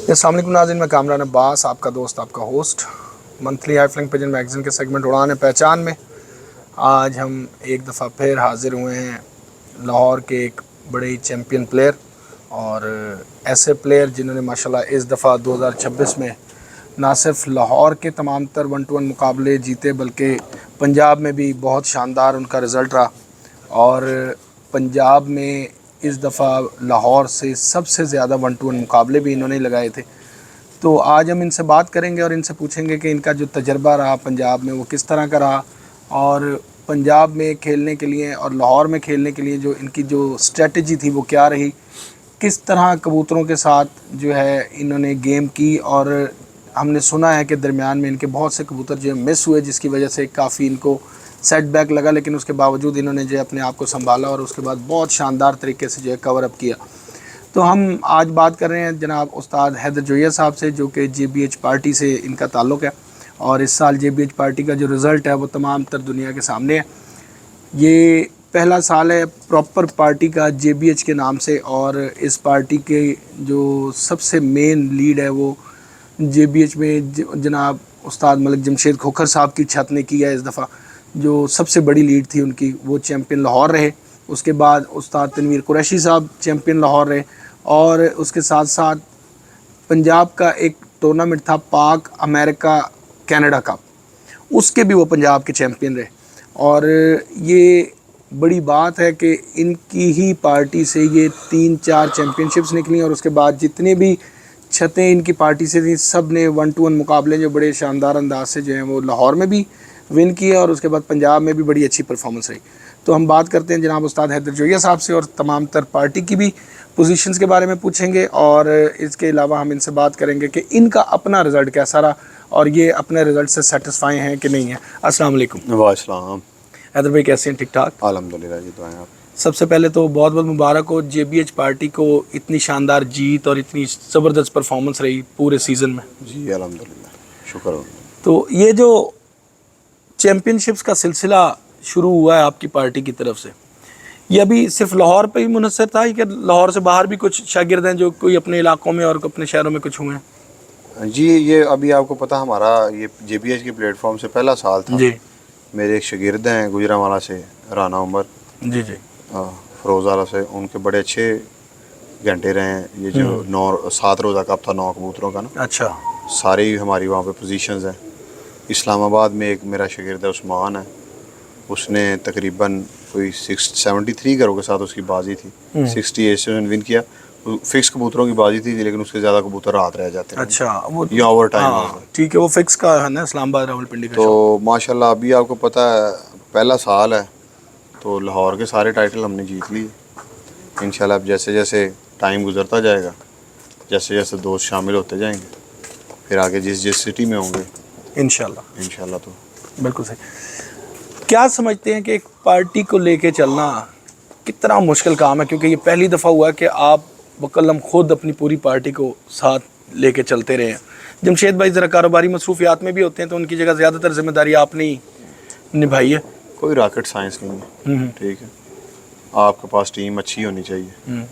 अस्सलाम वालेकुम नाज़रीन, मैं कामरान अब्बास, आपका दोस्त, आपका host, monthly high flying pigeon magazine के सेगमेंट उड़ान पहचान में आज हम एक दफ़ा फिर हाज़िर हुए हैं लाहौर के एक बड़े ही चैम्पियन प्लेयर और ऐसे प्लेयर जिन्होंने माशाल्लाह इस दफ़ा 2026 में ना सिर्फ लाहौर के तमाम तर 1-to-1 मुकाबले जीते बल्कि पंजाब में भी बहुत शानदार उनका रिज़ल्ट रहा और पंजाब में इस दफ़ा लाहौर से सबसे ज़्यादा 1-to-1 मुकाबले भी इन्होंने लगाए थे। तो आज हम इनसे बात करेंगे और इनसे पूछेंगे कि इनका जो तजर्बा रहा पंजाब में वो किस तरह का रहा और पंजाब में खेलने के लिए और लाहौर में खेलने के लिए जो इनकी जो स्ट्रेटजी थी वो क्या रही, किस तरह कबूतरों के साथ जो है इन्होंने गेम की। और हमने सुना है कि दरमियान में इनके बहुत से कबूतर जो मिस हुए जिसकी वजह से काफ़ी इनको सेटबैक लगा, लेकिन उसके बावजूद इन्होंने जो अपने आप को संभाला और उसके बाद बहुत शानदार तरीके से जो है कवर अप किया। तो हम आज बात कर रहे हैं जनाब उस्ताद हैदर जोया साहब से, जो कि JBH पार्टी से इनका ताल्लुक़ है और इस साल JBH पार्टी का जो रिज़ल्ट है वो तमाम तर दुनिया के सामने है। ये पहला साल है प्रॉपर पार्टी का JBH के नाम से और इस पार्टी के जो सबसे मेन लीड है वो JBH में जनाब उस्ताद मलिक जमशेद खोखर साहब की छत ने की है। इस दफ़ा जो सबसे बड़ी लीड थी उनकी वो चैम्पियन लाहौर रहे, उसके बाद उस्ताद तनवीर कुरैशी साहब चैम्पियन लाहौर रहे और उसके साथ साथ पंजाब का एक टूर्नामेंट था पाक अमेरिका कनाडा कप, उसके भी वो पंजाब के चैम्पियन रहे। और ये बड़ी बात है कि इनकी ही पार्टी से ये 3-4 चैम्पियनशिप्स निकली और उसके बाद जितने भी छतें इनकी पार्टी से थी सब ने 1-to-1 मुकाबले जो बड़े शानदार अंदाज से जो हैं वो लाहौर में भी विन किया और उसके बाद पंजाब में भी बड़ी अच्छी परफॉर्मेंस रही। तो हम बात करते हैं जनाब उस्ताद हैदर जोया साहब से और तमाम तर पार्टी की भी पोजीशंस के बारे में पूछेंगे और इसके अलावा हम इनसे बात करेंगे कि इनका अपना रिज़ल्ट कैसा रहा और ये अपने रिज़ल्ट से सेटिस्फाई हैं कि नहीं है। अस्सलाम वालेकुम। वालेकुम। हैदर भाई कैसे हैं? ठीक ठाक अल्हम्दुलिल्लाह जी, दुआएं आप। सबसे पहले तो बहुत बहुत मुबारक हो, JBH पार्टी को इतनी शानदार जीत और इतनी ज़बरदस्त परफॉर्मेंस रही पूरे सीज़न में। जी अल्हम्दुलिल्लाह, शुक्र। तो ये जो चैम्पियनशिप्स का सिलसिला शुरू हुआ है आपकी पार्टी की तरफ से, ये अभी सिर्फ लाहौर पे ही मुनहसर था कि लाहौर से बाहर भी कुछ शागिर्द हैं जो कोई अपने इलाकों में और अपने शहरों में कुछ हुए हैं? जी ये अभी आपको पता हमारा ये JBH के प्लेटफॉर्म से पहला साल था जी। मेरे एक शागिर्द हैं गुजरांवाला से, राना उमर जी जी फ़रोज़ाला से, उनके बड़े अच्छे घंटे रहे हैं। ये जो 7 रोज़ा कप था 9 कबूतरों का ना, अच्छा, सारी हमारी वहाँ पे पोजीशंस हैं। इस्लामाबाद में एक मेरा शागिर्द है उस्मान है, उसने तकरीबन कोई 73 करोड़ के साथ उसकी बाजी थी, 68 से विन किया। फिक्स कबूतरों की बाजी थी लेकिन उसके ज़्यादा कबूतर रात रह जाते हैं। अच्छा, वो ये ओवर टाइम ठीक है, वो फिक्स का है ना इस्लामाबाद रावलपिंडी का। तो माशाल्लाह अभी आपको पता है पहला साल है तो लाहौर के सारे टाइटल हमने जीत लिए इंशाल्लाह। अब जैसे जैसे टाइम गुजरता जाएगा, जैसे जैसे दोस्त शामिल होते जाएंगे, फिर आगे जिस जिस सिटी में होंगे इंशाल्लाह तो बिल्कुल सही। क्या समझते हैं कि एक पार्टी को लेके चलना कितना मुश्किल काम है, क्योंकि ये पहली दफ़ा हुआ कि आप वकल्लम खुद अपनी पूरी पार्टी को साथ लेके चलते रहे हैं। जमशेद भाई ज़रा कारोबारी मसरूफियात में भी होते हैं तो उनकी जगह ज़्यादातर जिम्मेदारी आपने ही निभाई है। कोई रॉकेट साइंस नहीं है, ठीक है। आपके पास टीम अच्छी होनी चाहिए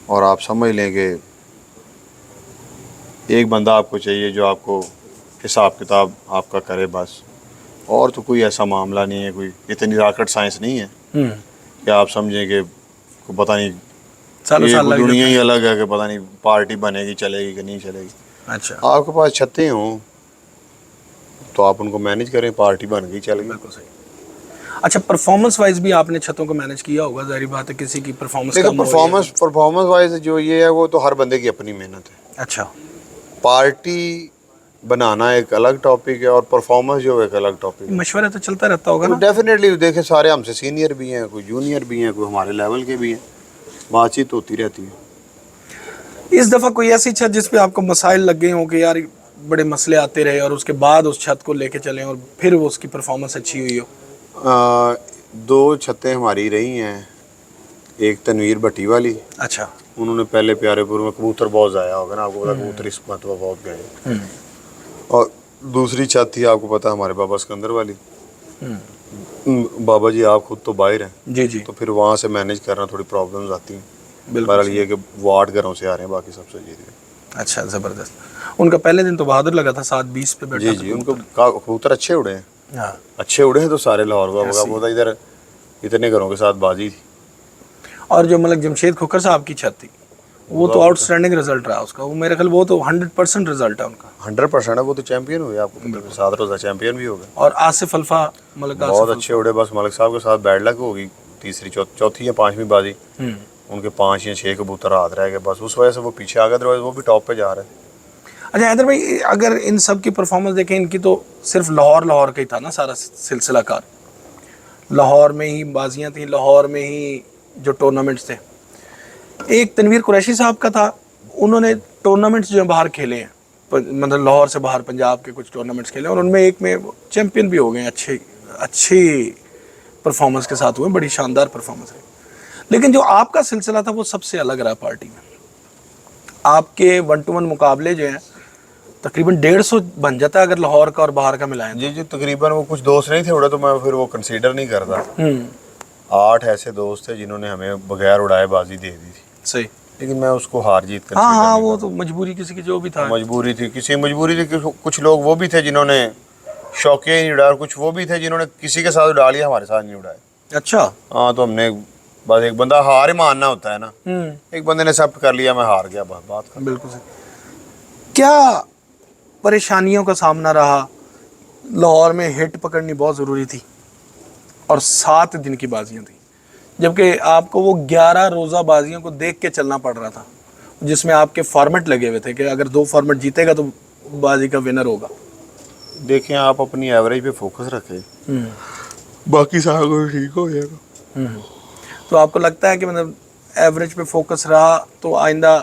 और आप समझ लें कि एक बंदा आपको चाहिए जो आपको हिसाब किताब आपका करे बस, और तो कोई ऐसा मामला नहीं है, कोई इतनी रॉकेट साइंस नहीं है कि आप समझें कि पता नहीं ये दुनिया ही अलग है कि पता नहीं पार्टी बनेगी चलेगी कि नहीं चलेगी। अच्छा, आपके पास छतें हों तो आप उनको मैनेज करें, पार्टी बन गई चल गई। बिल्कुल सही। अच्छा, परफॉर्मेंस वाइज भी आपने छतों को मैनेज किया होगा, जाहिर बात है किसी की परफॉर्मेंस देखो परफॉर्मेंस वाइज जो ये है वो तो हर बंदे की अपनी मेहनत है। अच्छा, पार्टी बनाना एक अलग टॉपिक है और परफॉर्मेंस जो है एक अलग टॉपिक है। मशवरा तो चलता रहता होगा ना? डेफिनेटली देखें, सारे हमसे सीनियर भी हैं, कोई जूनियर भी हैं, कोई हमारे लेवल के भी हैं, बातचीत होती रहती है। इस दफ़ा कोई ऐसी छत जिस पे आपको मसाइल लग गए हों कि यार बड़े मसले आते रहे और उसके बाद उस छत को लेके चलें और फिर वो उसकी परफॉर्मेंस अच्छी हुई हो? 2 छतें हमारी रही हैं, एक तनवीर भट्टी वाली। अच्छा, उन्होंने पहले प्यारेपुर में कबूतर बहुत ज़ाया होगा ना, आपको पता कबूतर इस मतलब बहुत गए। और दूसरी छत थी आपको पता हमारे बाबा सिकंदर वाली। बाबा जी आप खुद तो बाहर हैं जी जी, तो फिर वहाँ से मैनेज करना थोड़ी प्रॉब्लम्स आती हैं। बिल्कुल बहरहाल ये कि वार्ड घरों से आ रहे हैं, बाकी सब सही है। अच्छा ज़बरदस्त। उनका पहले दिन तो बहादुर लगा था, 7-20 पे बैठा जी था। जी, उनको कबूतर अच्छे उड़े हैं, हाँ। अच्छे उड़े हैं तो सारे लाहौर का वो था, इधर इतने घरों के साथ बाजी थी। और जो मलक जमशेद खोखर साहब की छत थी, वो तो आउटस्टैंडिंग रिजल्ट रहा उसका, वो मेरे ख्याल वो तो 100% रिजल्ट है उनका। 100% है, वो तो चैंपियन हुए, आपको पता है, 7 रोज़ा चैंपियन भी हो गए। और आसिफ अल्फा, मलक बहुत आसिफ अच्छे उड़े, बस मलिक साहब के साथ बैड लक होगी, तीसरी चौथी या पांचवी बाजी अल्फा। उनके 5 या 6 कबूतर हाथ रह गए, बस उस वजह से वो पीछे आ गए, अदरवाइज वो भी टॉप पे जा रहे हैं। अच्छा हैदर भाई, अगर इन सब की परफॉर्मेंस देखें, इनकी तो सिर्फ लाहौर का ही था ना सारा सिलसिला कार, लाहौर में ही बाजियां थी, लाहौर में ही जो टूर्नामेंट्स थे। एक तनवीर कुरैशी साहब का था, उन्होंने टूर्नामेंट्स जो है बाहर खेले हैं, मतलब लाहौर से बाहर पंजाब के कुछ टूर्नामेंट्स खेले, और उनमें एक में चैंपियन भी हो गए, अच्छी परफॉर्मेंस के साथ हुए, बड़ी शानदार परफॉर्मेंस है। लेकिन जो आपका सिलसिला था वो सबसे अलग रहा पार्टी में। आपके 1-to-1 मुकाबले जो हैं तकरीबन 150 बन जाता है अगर लाहौर का और बाहर का मिलाएं। जी जी, तकरीबन वो कुछ दोस्त नहीं थे उड़े, तो मैं फिर वो कंसीडर नहीं करता। 8 ऐसे दोस्त थे जिन्होंने हमें बगैर उड़ाए बाजी दे दी थी, सही। लेकिन मैं उसको हार जीत कर हाँ, वो तो मजबूरी किसी की जो भी था, मजबूरी थी, किसी मजबूरी थी। कुछ लोग वो भी थे जिन्होंने शौकिया ही नहीं उड़ाया, और कुछ वो भी थे जिन्होंने किसी के साथ उड़ा लिया, हमारे साथ नहीं उड़ाए। अच्छा। हाँ, तो हमने बस एक बंदा हार ही मानना होता है ना, एक बंदे ने एक्सेप्ट कर लिया, मैं हार गया, बस बात खत्म। बिल्कुल सही। क्या परेशानियों का सामना रहा? लाहौर में हिट पकड़नी बहुत ज़रूरी थी और 7 दिन की बाजियां थी, जबकि आपको वो 11 रोज़ा बाजियों को देख के चलना पड़ रहा था, जिसमें आपके फॉर्मेट लगे हुए थे कि अगर 2 फॉर्मेट जीतेगा तो बाजी का विनर होगा। देखें, आप अपनी एवरेज पे फोकस रखें, बाकी सारा कुछ ठीक हो जाएगा। तो आपको लगता है कि मतलब एवरेज पे फोकस रहा तो आइंदा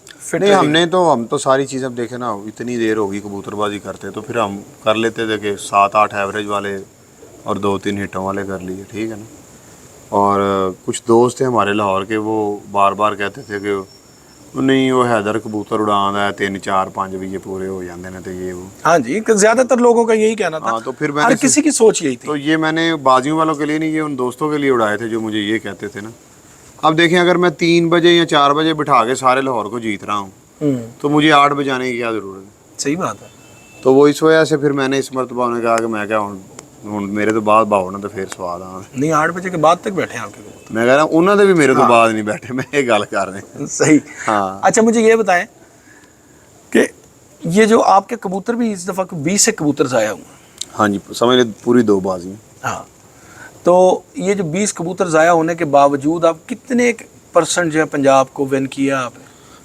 फिट नहीं, रहेगी? हम तो सारी चीज़, अब देखें ना, इतनी देर होगी कबूतरबाजी करते, तो फिर हम कर लेते थे कि 7-8 एवरेज वाले और 2-3 हिटों वाले कर लिए, ठीक है ना। और कुछ दोस्त थे हमारे लाहौर के, वो बार बार कहते थे कि नहीं वो हैदर कबूतर उड़ाना है, 3-4-5 भी ये पूरे हो जाते हैं, तो ये वो। हाँ जी, ज़्यादातर लोगों का यही कहना था। हाँ, तो फिर हर किसी की सोच यही थी। तो ये मैंने बाजियों वालों के लिए नहीं, ये उन दोस्तों के लिए उड़ाए थे जो मुझे ये कहते थे ना। अब देखें, अगर मैं 3 बजे या 4 बजे बिठा के सारे लाहौर को जीत रहा हूँ, तो मुझे 8 बजे आने की क्या ज़रूरत है? सही बात है। तो वो इस वजह से फिर मैंने इस मरतबा उन्हें कहा कि मैं क्या हूँ मेरे तो बाद भावना तो फिर स्वाद आ। नहीं, 8 बजे के बाद तक बैठे हैं आपके कबूतर? मैं कह रहा हूँ उन्होंने भी मेरे तो बाद नहीं बैठे, मैं ये गल कर रहे हैं। सही। हाँ। अच्छा, मुझे ये बताएं कि ये जो आपके कबूतर भी इस दफ़ा 20 से कबूतर ज़ाया हुए हैं। हाँ जी, समझ ले पूरी 2 बाजी। हाँ, तो ये जो 20 कबूतर ज़ाया होने के बावजूद आप कितने % जो है पंजाब को विन किया आपने?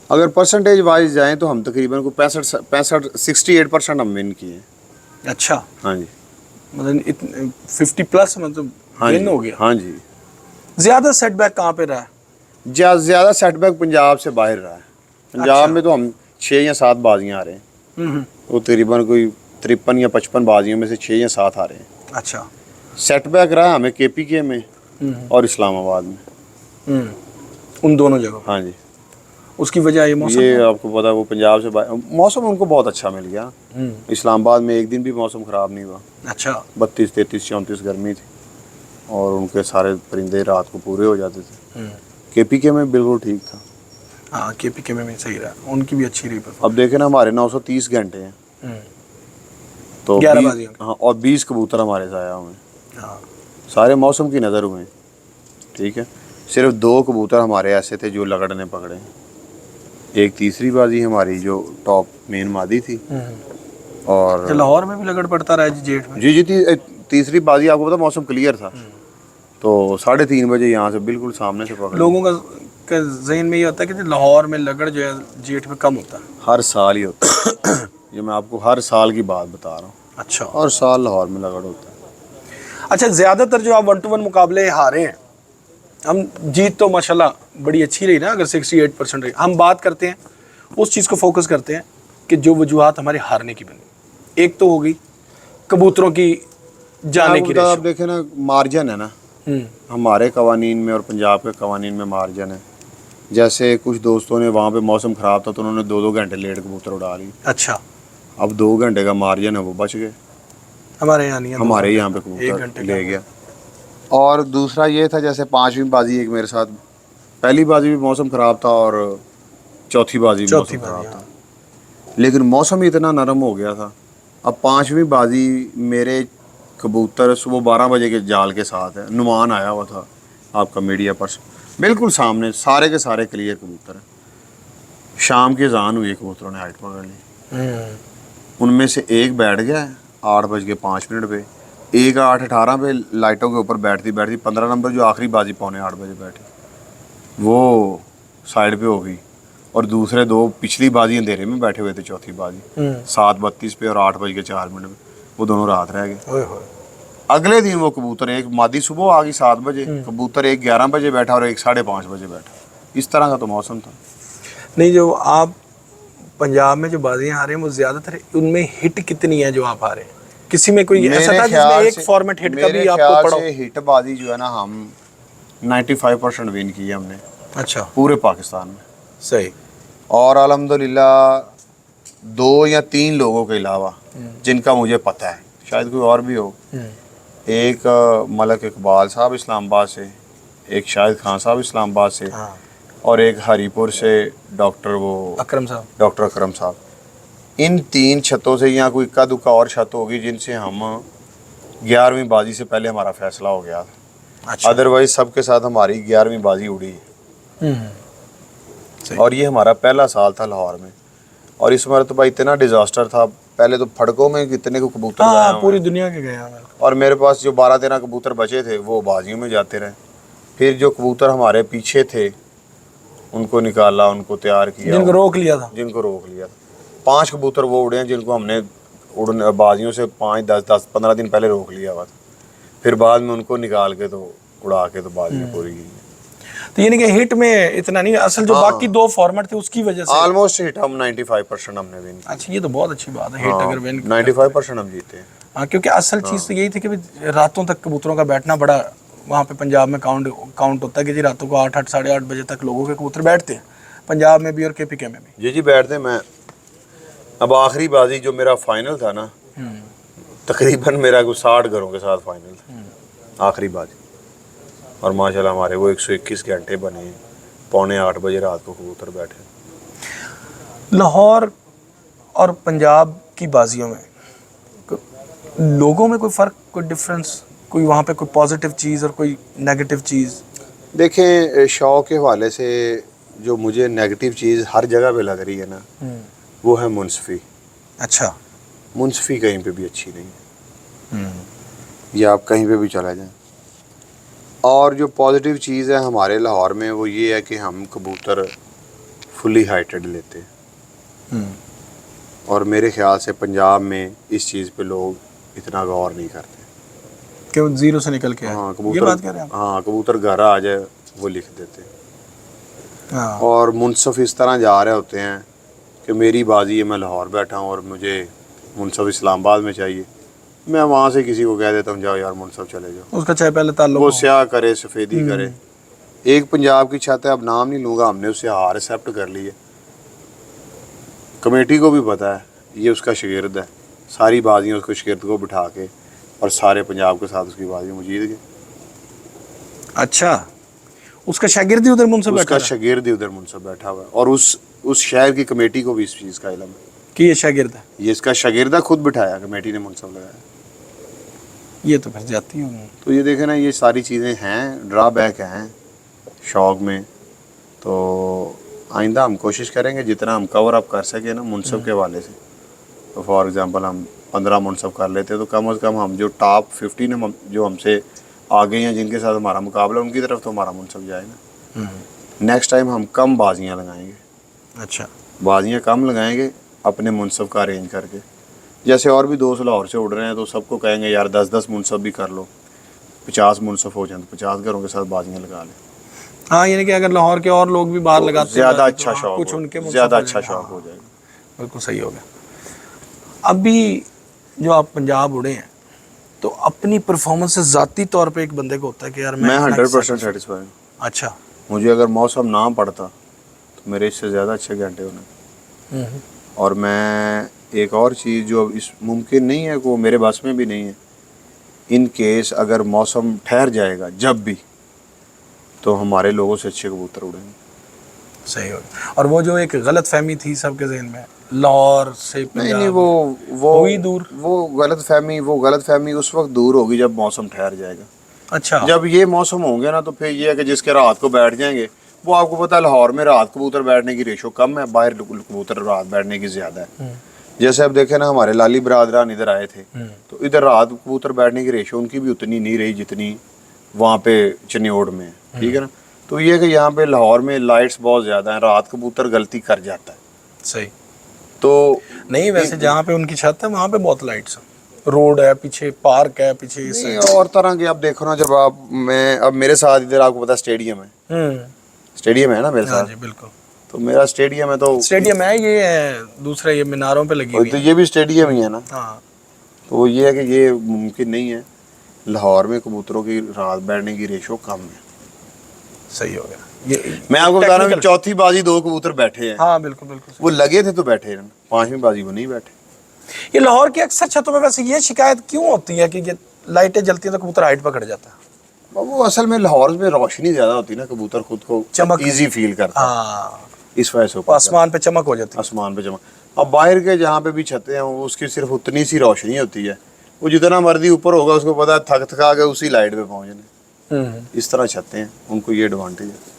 अगर परसेंटेज वाइज जाएँ तो हम तकरीबन को 68% हम विन किए। अच्छा। हाँ जी, मतलब 50+ मतलब हाँ विन जी, हो गया। हाँ जी। ज़्यादा सेटबैक कहाँ पे रहा है? ज़्यादा सेटबैक पंजाब से बाहर रहा है। पंजाब अच्छा। में तो हम 6 या 7 बाजियाँ आ रहे हैं, वो तकरीबन कोई 53 या 55 बाजियों में से 6 या 7 आ रहे हैं। अच्छा। सेटबैक रहा हमें KPK में और इस्लामाबाद में, उन दोनों जगह। हाँ जी। उसकी वजह ये मौसम ये है? आपको पता है, वो पंजाब से मौसम उनको बहुत अच्छा मिल गया। इस्लामाबाद में एक दिन भी मौसम ख़राब नहीं हुआ। अच्छा। 32, 33, 34 गर्मी थी और उनके सारे परिंदे रात को पूरे हो जाते थे। KPK में बिल्कुल ठीक था। हाँ, KPK में भी सही रहा, उनकी भी अच्छी रही परफॉर्मेंस। अब देखें ना, हमारे 930 घंटे हैं, तो 11 बाजियों। हाँ, और 20 कबूतर हमारे से आया हुए हैं। हाँ। सारे मौसम की नज़र हुए, ठीक है। सिर्फ 2 कबूतर हमारे ऐसे थे जो लगड़ने पकड़े। एक तीसरी बाजी हमारी जो टॉप मेन मादी थी, और लाहौर में भी लगड़ पड़ता रहा जी जेठ में। जी जी, तीसरी बाजी आपको पता मौसम क्लियर था, तो 3:30 बजे यहाँ से बिल्कुल सामने से पकड़े। लोगों का ज़हन में ये होता है कि लाहौर में लगड़ जो है जेठ में कम होता है। हर साल ही होता है ये मैं आपको हर साल की बात बता रहा हूँ। अच्छा। हर साल लाहौर में लगड़ होता है। अच्छा, ज़्यादातर जो आप 1-to-1 मुकाबले हारे हैं, हम जीत तो माशाल्लाह बड़ी अच्छी रही ना, अगर 68% रही। हम बात करते हैं उस चीज़ को फोकस करते हैं कि जो वजूहात हमारे हारने की बनी। एक तो हो गई कबूतरों की जाने की आप देखें ना, मार्जिन है ना हमारे कवानीन में और पंजाब के कवानीन में मार्जिन है। जैसे कुछ दोस्तों ने वहाँ पे मौसम ख़राब था तो उन्होंने 2-2 घंटे लेट कबूतर उड़ा ली। अच्छा। अब 2 घंटे का मार्जिन है, वो बच गए। हमारे यहाँ नहीं है, हमारे यहाँ पे कबूतर ले गया। और दूसरा ये था, जैसे 5वीं बाजी एक मेरे साथ, पहली बाजी भी मौसम ख़राब था और चौथी बाजी भी मौसम ख़राब था। لیکن موسم ہی اتنا نرم ہو گیا تھا. اب 5ویں بازی میرے کبوتر صبح 12 بجے کے جال کے ساتھ ہے. نعمان آیا ہوا تھا آپ کا میڈیا پرسن, بالکل سامنے سارے کے سارے کلیئر کبوتر ہیں. شام کی اذان ہوئی, کبوتروں نے ہائٹ پکڑ لی. ان میں سے ایک بیٹھ گیا 8:05 پہ, ایک 8:18 پہ لائٹوں کے اوپر بیٹھتی 15 نمبر جو آخری بازی 7:45 بجے بیٹھی وہ سائڈ پہ ہو گئی, اور دوسرے 2 پچھلی بازی اندھیرے میں بیٹھے ہوئے تھے. چوتھی بازی 7:32 پہ اور 8:04 پہ, وہ دونوں رات رہ گئے. اگلے دن وہ کبوتر ایک مادی صبح آ گئی 7 بجے, کبوتر ایک 11 بجے بیٹھا اور ایک 5:30 بجے بیٹھا. اس طرح کا تو موسم تھا. نہیں, جو آپ پنجاب میں جو بازیاں آ رہی ہیں وہ زیادہ تر ان میں ہٹ کتنی ہیں جو آپ آ رہے ہیں؟ کسی میں کوئی ایسا تھا جس میں ایک فارمیٹ ہٹ کا بھی آپ کو پڑا؟ میرے خیال سے ہٹ بازی جو ہے نا, ہم 95% ون کی ہے ہم نے. اچھا, پورے پاکستان میں. صحیح. اور الحمدللہ 2 یا 3 لوگوں کے علاوہ جن کا مجھے پتہ ہے, شاید کوئی اور بھی ہو, ایک ملک اقبال صاحب اسلام آباد سے, ایک شاہد خان صاحب اسلام آباد سے, اور ایک ہری پور سے ڈاکٹر اکرم صاحب, ڈاکٹر اکرم صاحب. ان 3 چھتوں سے یا کوئی اکا دکا اور چھت ہوگی جن سے ہم 11ویں بازی سے پہلے ہمارا فیصلہ ہو گیا تھا. ادروائز سب کے ساتھ ہماری 11ویں بازی اڑی ہے. اور یہ ہمارا پہلا سال تھا لاہور میں, اور اس مرتبہ اتنا ڈیزاسٹر تھا. پہلے تو پھڑکوں میں کتنے کو کبوتر گئے ہیں, پوری دنیا کے گئے ہیں, اور میرے پاس جو 12-13 کبوتر بچے تھے وہ بازیوں میں جاتے رہے. پھر جو کبوتر ہمارے پیچھے تھے ان کو نکالا, ان کو تیار کیا, جن کو روک لیا تھا. 5 کبوتر وہ اڑے ہیں جن کو ہم نے بازیوں سے 5-10-15 دن پہلے روک لیا ہوا تھا. پھر بعد میں ان کو نکال کے تو اڑا کے تو بازیاں پوری کی. تو یعنی کہ ہٹ میں اتنا نہیں, اصل جو باقی 2 فارمیٹ تھے اس کی وجہ سے آلموسٹ ہٹ ہم 95% ہم نے ون. اچھا, یہ تو بہت اچھی بات ہے, ہٹ اگر ون 95% ہم جیتے ہیں. ہاں, کیونکہ اصل چیز تو یہی تھی کہ راتوں تک کبوتروں کا بیٹھنا بڑا, وہاں پہ پنجاب میں کاؤنٹ ہوتا ہے کہ جی راتوں کو 8 ساڑھے 8 بجے تک لوگوں کے کبوتر بیٹھتے ہیں, پنجاب میں بھی اور KPK میں بھی. جی بیٹھتے. میں اب آخری بازی جو میرا فائنل تھا نا, تقریباً میرا کوئی 60 گھروں کے ساتھ فائنل تھا آخری بازی, اور ماشاءاللہ ہمارے وہ 121 گھنٹے بنے, 7:45 بجے رات کو کبوتر بیٹھے. لاہور اور پنجاب کی بازیوں میں لوگوں میں کوئی فرق, کوئی ڈفرینس, کوئی وہاں پہ کوئی پازیٹیو چیز اور کوئی نیگیٹو چیز؟ دیکھیں, شوق کے حوالے سے جو مجھے نیگیٹو چیز ہر جگہ پہ لگ رہی ہے نا, وہ ہے منصفی. اچھا, منصفی کہیں پہ بھی اچھی نہیں ہے, یا آپ کہیں پہ بھی چلا جائیں. اور جو پازیٹیو چیز ہے ہمارے لاہور میں وہ یہ ہے کہ ہم کبوتر فلی ہائٹڈ لیتے ہیں, اور میرے خیال سے پنجاب میں اس چیز پہ لوگ اتنا غور نہیں کرتے کہ وہ زیرو سے نکل کے. ہاں, یہ بات کہہ رہے ہیں ہاں, کبوتر گھر آ جائے وہ لکھ دیتے. ہاں, اور منصف اس طرح جا رہے ہوتے ہیں کہ میری بازی ہے, میں لاہور بیٹھا ہوں اور مجھے منصف اسلام آباد میں چاہیے. میں وہاں سے کسی کو کہہ دیتا ہوں جاؤ یار منصف چلے جاؤ, اس کا چاہے پہلے تعلق وہ سیاہ کرے سفیدی کرے. ایک پنجاب کی چھت ہے, اب نام نہیں لوں گا, ہم نے اسے ہار ایکسیپٹ کر لی ہے. کمیٹی کو بھی پتہ ہے یہ اس کا شاگرد ہے, ساری بازیاں اس کو شاگرد کو بٹھا کے اور سارے پنجاب کے ساتھ اس کی بازیوں میں جیت گئے. اچھا, اس کا شاگرد ہی ادھر منصف اس بیٹھا کا شاگرد ہی ادھر منصف بیٹھا ہوا ہے, اور اس شہر کی کمیٹی کو بھی اس چیز کا علم ہے کہ یہ شاگرد ہے. یہ اس کا شاگردہ خود بٹھایا, کمیٹی نے منصف لگایا. یہ تو پھر جاتی ہوں. تو یہ دیکھیں نا, یہ ساری چیزیں ہیں, ڈرا بیک ہیں شوق میں. تو آئندہ ہم کوشش کریں گے جتنا ہم کور اپ کر سکیں نا منصف کے حوالے سے. تو فار ایگزامپل ہم 15 منصف کر لیتے تو کم از کم ہم جو ٹاپ 15 جو ہم سے آگے ہیں جن کے ساتھ ہمارا مقابلہ, ان کی طرف تو ہمارا منصف جائے نا. نیکسٹ ٹائم ہم کم بازیاں لگائیں گے. اچھا, بازیاں کم لگائیں گے اپنے منصف کا ارینج کر کے. جیسے اور بھی دوست لاہور سے اڑ رہے ہیں تو سب کو کہیں گے یار 10-10 منصف بھی کر لو, 50 منصف ہو جائیں تو 50 گھروں کے ساتھ بازیاں لگا لیں. ہاں, یعنی کہ اگر لاہور کے اور لوگ بھی باہر لگاتے ہیں زیادہ اچھا شوق, کچھ ان کے زیادہ اچھا شوق ہو جائے گا. بالکل صحیح ہو گیا. ابھی جو آپ پنجاب اڑے ہیں تو اپنی پرفارمنس سے ذاتی طور پہ ایک بندے کو ہوتا ہے کہ یار میں 100% سیٹسفائی ہوں. اچھا, مجھے اگر موسم نہ پڑتا تو میرے اس سے زیادہ اچھے گھنٹے ہونے. اور میں ایک اور چیز جو اس ممکن نہیں ہے کہ وہ میرے بس میں بھی نہیں ہے, ان کیس اگر موسم ٹھہر جائے گا جب بھی تو ہمارے لوگوں سے اچھے کبوتر اڑیں گے. صحیح ہو گیا. اور وہ جو ایک غلط فہمی تھی سب کے ذہن میں लाहौर से नहीं पंजाब वो हुई दूर? वो गलत फहमी उस वक्त दूर होगी जब मौसम ठहर जाएगा। अच्छा। जब ये मौसम होंगे ना तो फिर ये है कि जिसके रात को बैठ जाएंगे, वो आपको पता है लाहौर में रात कबूतर बैठने की रेशो कम है, बाहर कबूतर रात बैठने की ज़्यादा है। जैसे अब देखे ना हमारे लाली बरादरान इधर आए थे, तो इधर रात कबूतर बैठने की रेशो उनकी भी उतनी नहीं रही जितनी वहाँ पे चनियोड़ में है, ठीक है ना। तो ये है कि यहाँ पे लाहौर में लाइट्स बहुत ज़्यादा हैं, रात कबूतर गलती कर जाता है। सही। तो नहीं वैसे जहाँ पे उनकी छत है वहाँ पे बहुत लाइट्स हैं, रोड है पीछे, पार्क है पीछे, इस नहीं और तरह के आप देखो ना, जब आप मैं अब मेरे साथ इधर आपको पता स्टेडियम है, स्टेडियम है ना मेरे हाँ साथ, जी बिल्कुल। तो मेरा स्टेडियम है, तो स्टेडियम है, ये है दूसरा, ये मीनारों पे लगी हुई तो है। ये भी स्टेडियम ही है ना। हाँ तो ये है कि ये मुमकिन नहीं है, लाहौर में कबूतरों की रात बैठने की रेशो कम है। सही हो गया ये। मैं आपको बता रहा हूँ कि technical- चौथी बाजी 2 कबूतर बैठे हैं, हाँ बिल्कुल बिल्कुल। वो लगे थे तो बैठे हैं, 5वीं बाजी वो नहीं बैठे। ये लाहौर की अक्सर छतों में वैसे ये शिकायत क्यों होती है कि ये लाइटें जलती हैं तो कबूतर हाइट पकड़ जाता है? वो असल में लाहौर में रोशनी ज्यादा होती है ना, कबूतर खुद को चमक। इजी फील करता है, हाँ, इस वजह से वो आसमान पे चमक हो जाती है। आसमान पे चमक। अब बाहर के जहाँ पे भी छतें हैं वो उसकी सिर्फ उतनी सी रोशनी होती है, वो जितना मर्जी ऊपर होगा उसको पता है थक थका के उसी लाइट पे पहुँचने। इस तरह छतें हैं, उनको ये एडवांटेज है।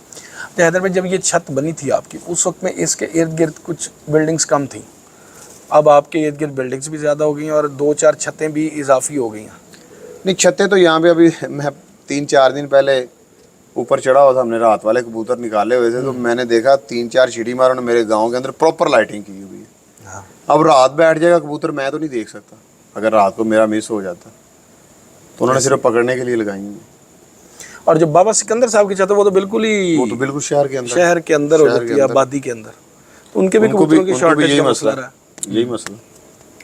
तो हैदर भाई जब ये छत बनी थी आपकी, उस वक्त में इसके इर्द गिर्द कुछ बिल्डिंग्स कम थी, अब आपके इर्द गिर्द बिल्डिंग्स भी ज़्यादा हो गई हैं और 2-4 छतें भी इजाफी हो गई हैं। नहीं छतें तो यहाँ पे अभी मैं 3-4 दिन पहले ऊपर चढ़ा हुआ था, हमने रात वाले कबूतर निकाले हुए थे, तो मैंने देखा 3-4 चिड़ी मारों ने मेरे गांव के अंदर प्रॉपर लाइटिंग की हुई है। हाँ। अब रात बैठ जाएगा कबूतर, मैं तो नहीं देख सकता, अगर रात को मेरा मिस हो जाता तो उन्होंने सिर्फ पकड़ने के लिए लगाई हुई। और जो बाबा सिकंदर साहब की छत है वो तो बिल्कुल ही, वो तो बिल्कुल शहर के अंदर हो जाती है, आबादी के अंदर, तो उनके भी कबूतरों की शॉर्टेज यही का मसला मसला रहा है। यही मसला,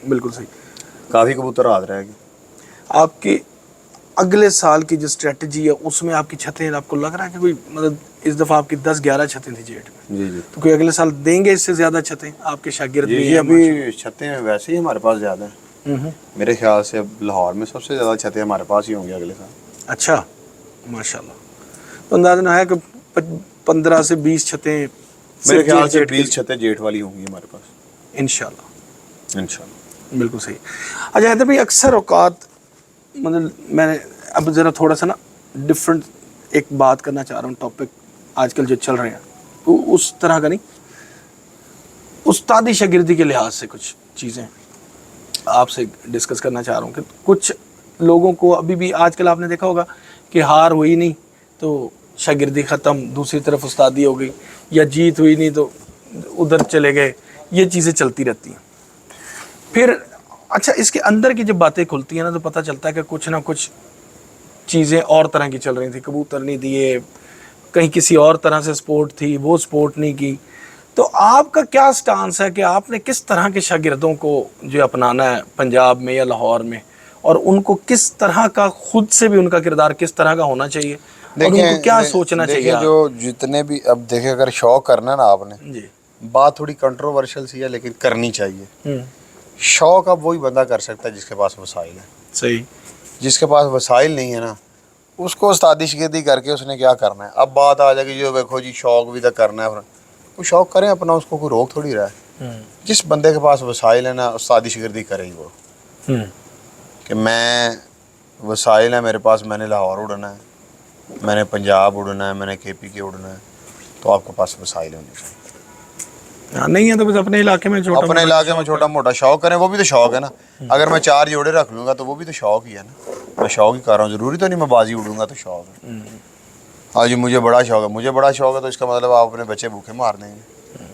बिल्कुल सही। काफ़ी कबूतर रात रहेगी। आपकी अगले साल की जो स्ट्रेटजी है उसमें आपकी छतें, आपको लग रहा है कि कोई मतलब इस दफ़ा आपकी 10-11 छतें थी जेठ में, जी जी। तो कोई अगले साल देंगे इससे ज़्यादा छतें? आपके शागिर्द भी ये हैं अभी छतें वैसे ही हमारे पास ज़्यादा हैं, माशाल्लाह। मेरे ख्याल से अब लाहौर में सबसे ज़्यादा छतें हमारे पास ही होंगी अगले साल। अच्छा माशाल्लाह। तो अंदाज़ा है कि 15 से 20 छतें मेरे ख्याल से जेठ की 20 छतें जेठ वाली होंगी हमारे पास इंशाल्लाह। इंशाल्लाह। बिल्कुल सही। अच्छा हैदर भाई, अक्सर औकात मतलब मैंने अब ज़रा थोड़ा सा ना डिफरेंट एक बात करना चाह रहा हूँ, टॉपिक आजकल जो चल रहे हैं तो उस तरह का नहीं, उस्तादी शागिर्दी के लिहाज से कुछ चीज़ें आपसे डिस्कस करना चाह रहा हूँ कि कुछ लोगों को अभी भी आजकल आपने देखा होगा कि हार हुई नहीं तो शागिर्दी ख़त्म, दूसरी तरफ उस्तादी हो गई, या जीत हुई नहीं तो उधर चले गए, ये चीज़ें चलती रहती हैं। फिर अच्छा इसके अंदर की जब बातें खुलती हैं ना तो पता चलता है कि कुछ ना कुछ चीज़ें और तरह की चल रही थी, कबूतर नहीं दिए, कहीं किसी और तरह से स्पोर्ट थी, वो स्पोर्ट नहीं की। तो आपका क्या स्टांस है कि आपने किस तरह के शागिर्दों को जो अपनाना है पंजाब में या लाहौर में, और उनको किस तरह का खुद से भी उनका किरदार किस तरह का होना चाहिए और उनको क्या सोचना चाहिए? जो जितने भी अब देखे, अगर शौक करना है ना आपने, जी बात थोड़ी कंट्रोवर्शियल सी है लेकिन करनी चाहिए। शौक अब वही बंदा कर सकता है जिसके पास वसाइल है। सही। जिसके पास वसाइल नहीं है ना, उसको उस्तादी शागिर्दी करके उसने क्या करना है। अब बात आ जाएगी जो देखो जी शौक भी तो करना है, वो शौक करें अपना, उसको कोई रोक थोड़ी रहा है। जिस बंदे के पास वसाइल है ना, उस्तादी शागिर्दी करे ही वो, कि मैं वसाइल है मेरे पास, मैंने लाहौर उड़ना है, मैंने पंजाब उड़ना है, मैंने KP के उड़ना है, तो आपके पास वसाइल होने चाहिए। हाँ, नहीं है तो बस अपने इलाके में छोटा अपने इलाके में छोटा मोटा शौक करें, वो भी तो शौक है ना। अगर मैं 4 जोड़े रख लूँगा तो वो भी तो शौक ही है ना, मैं शौक ही कर रहा हूँ, ज़रूरी तो नहीं मैं बाजी उड़ूंगा तो शौक है। हाँ जी मुझे बड़ा शौक है, तो इसका मतलब आप अपने बच्चे भूखे मार देंगे।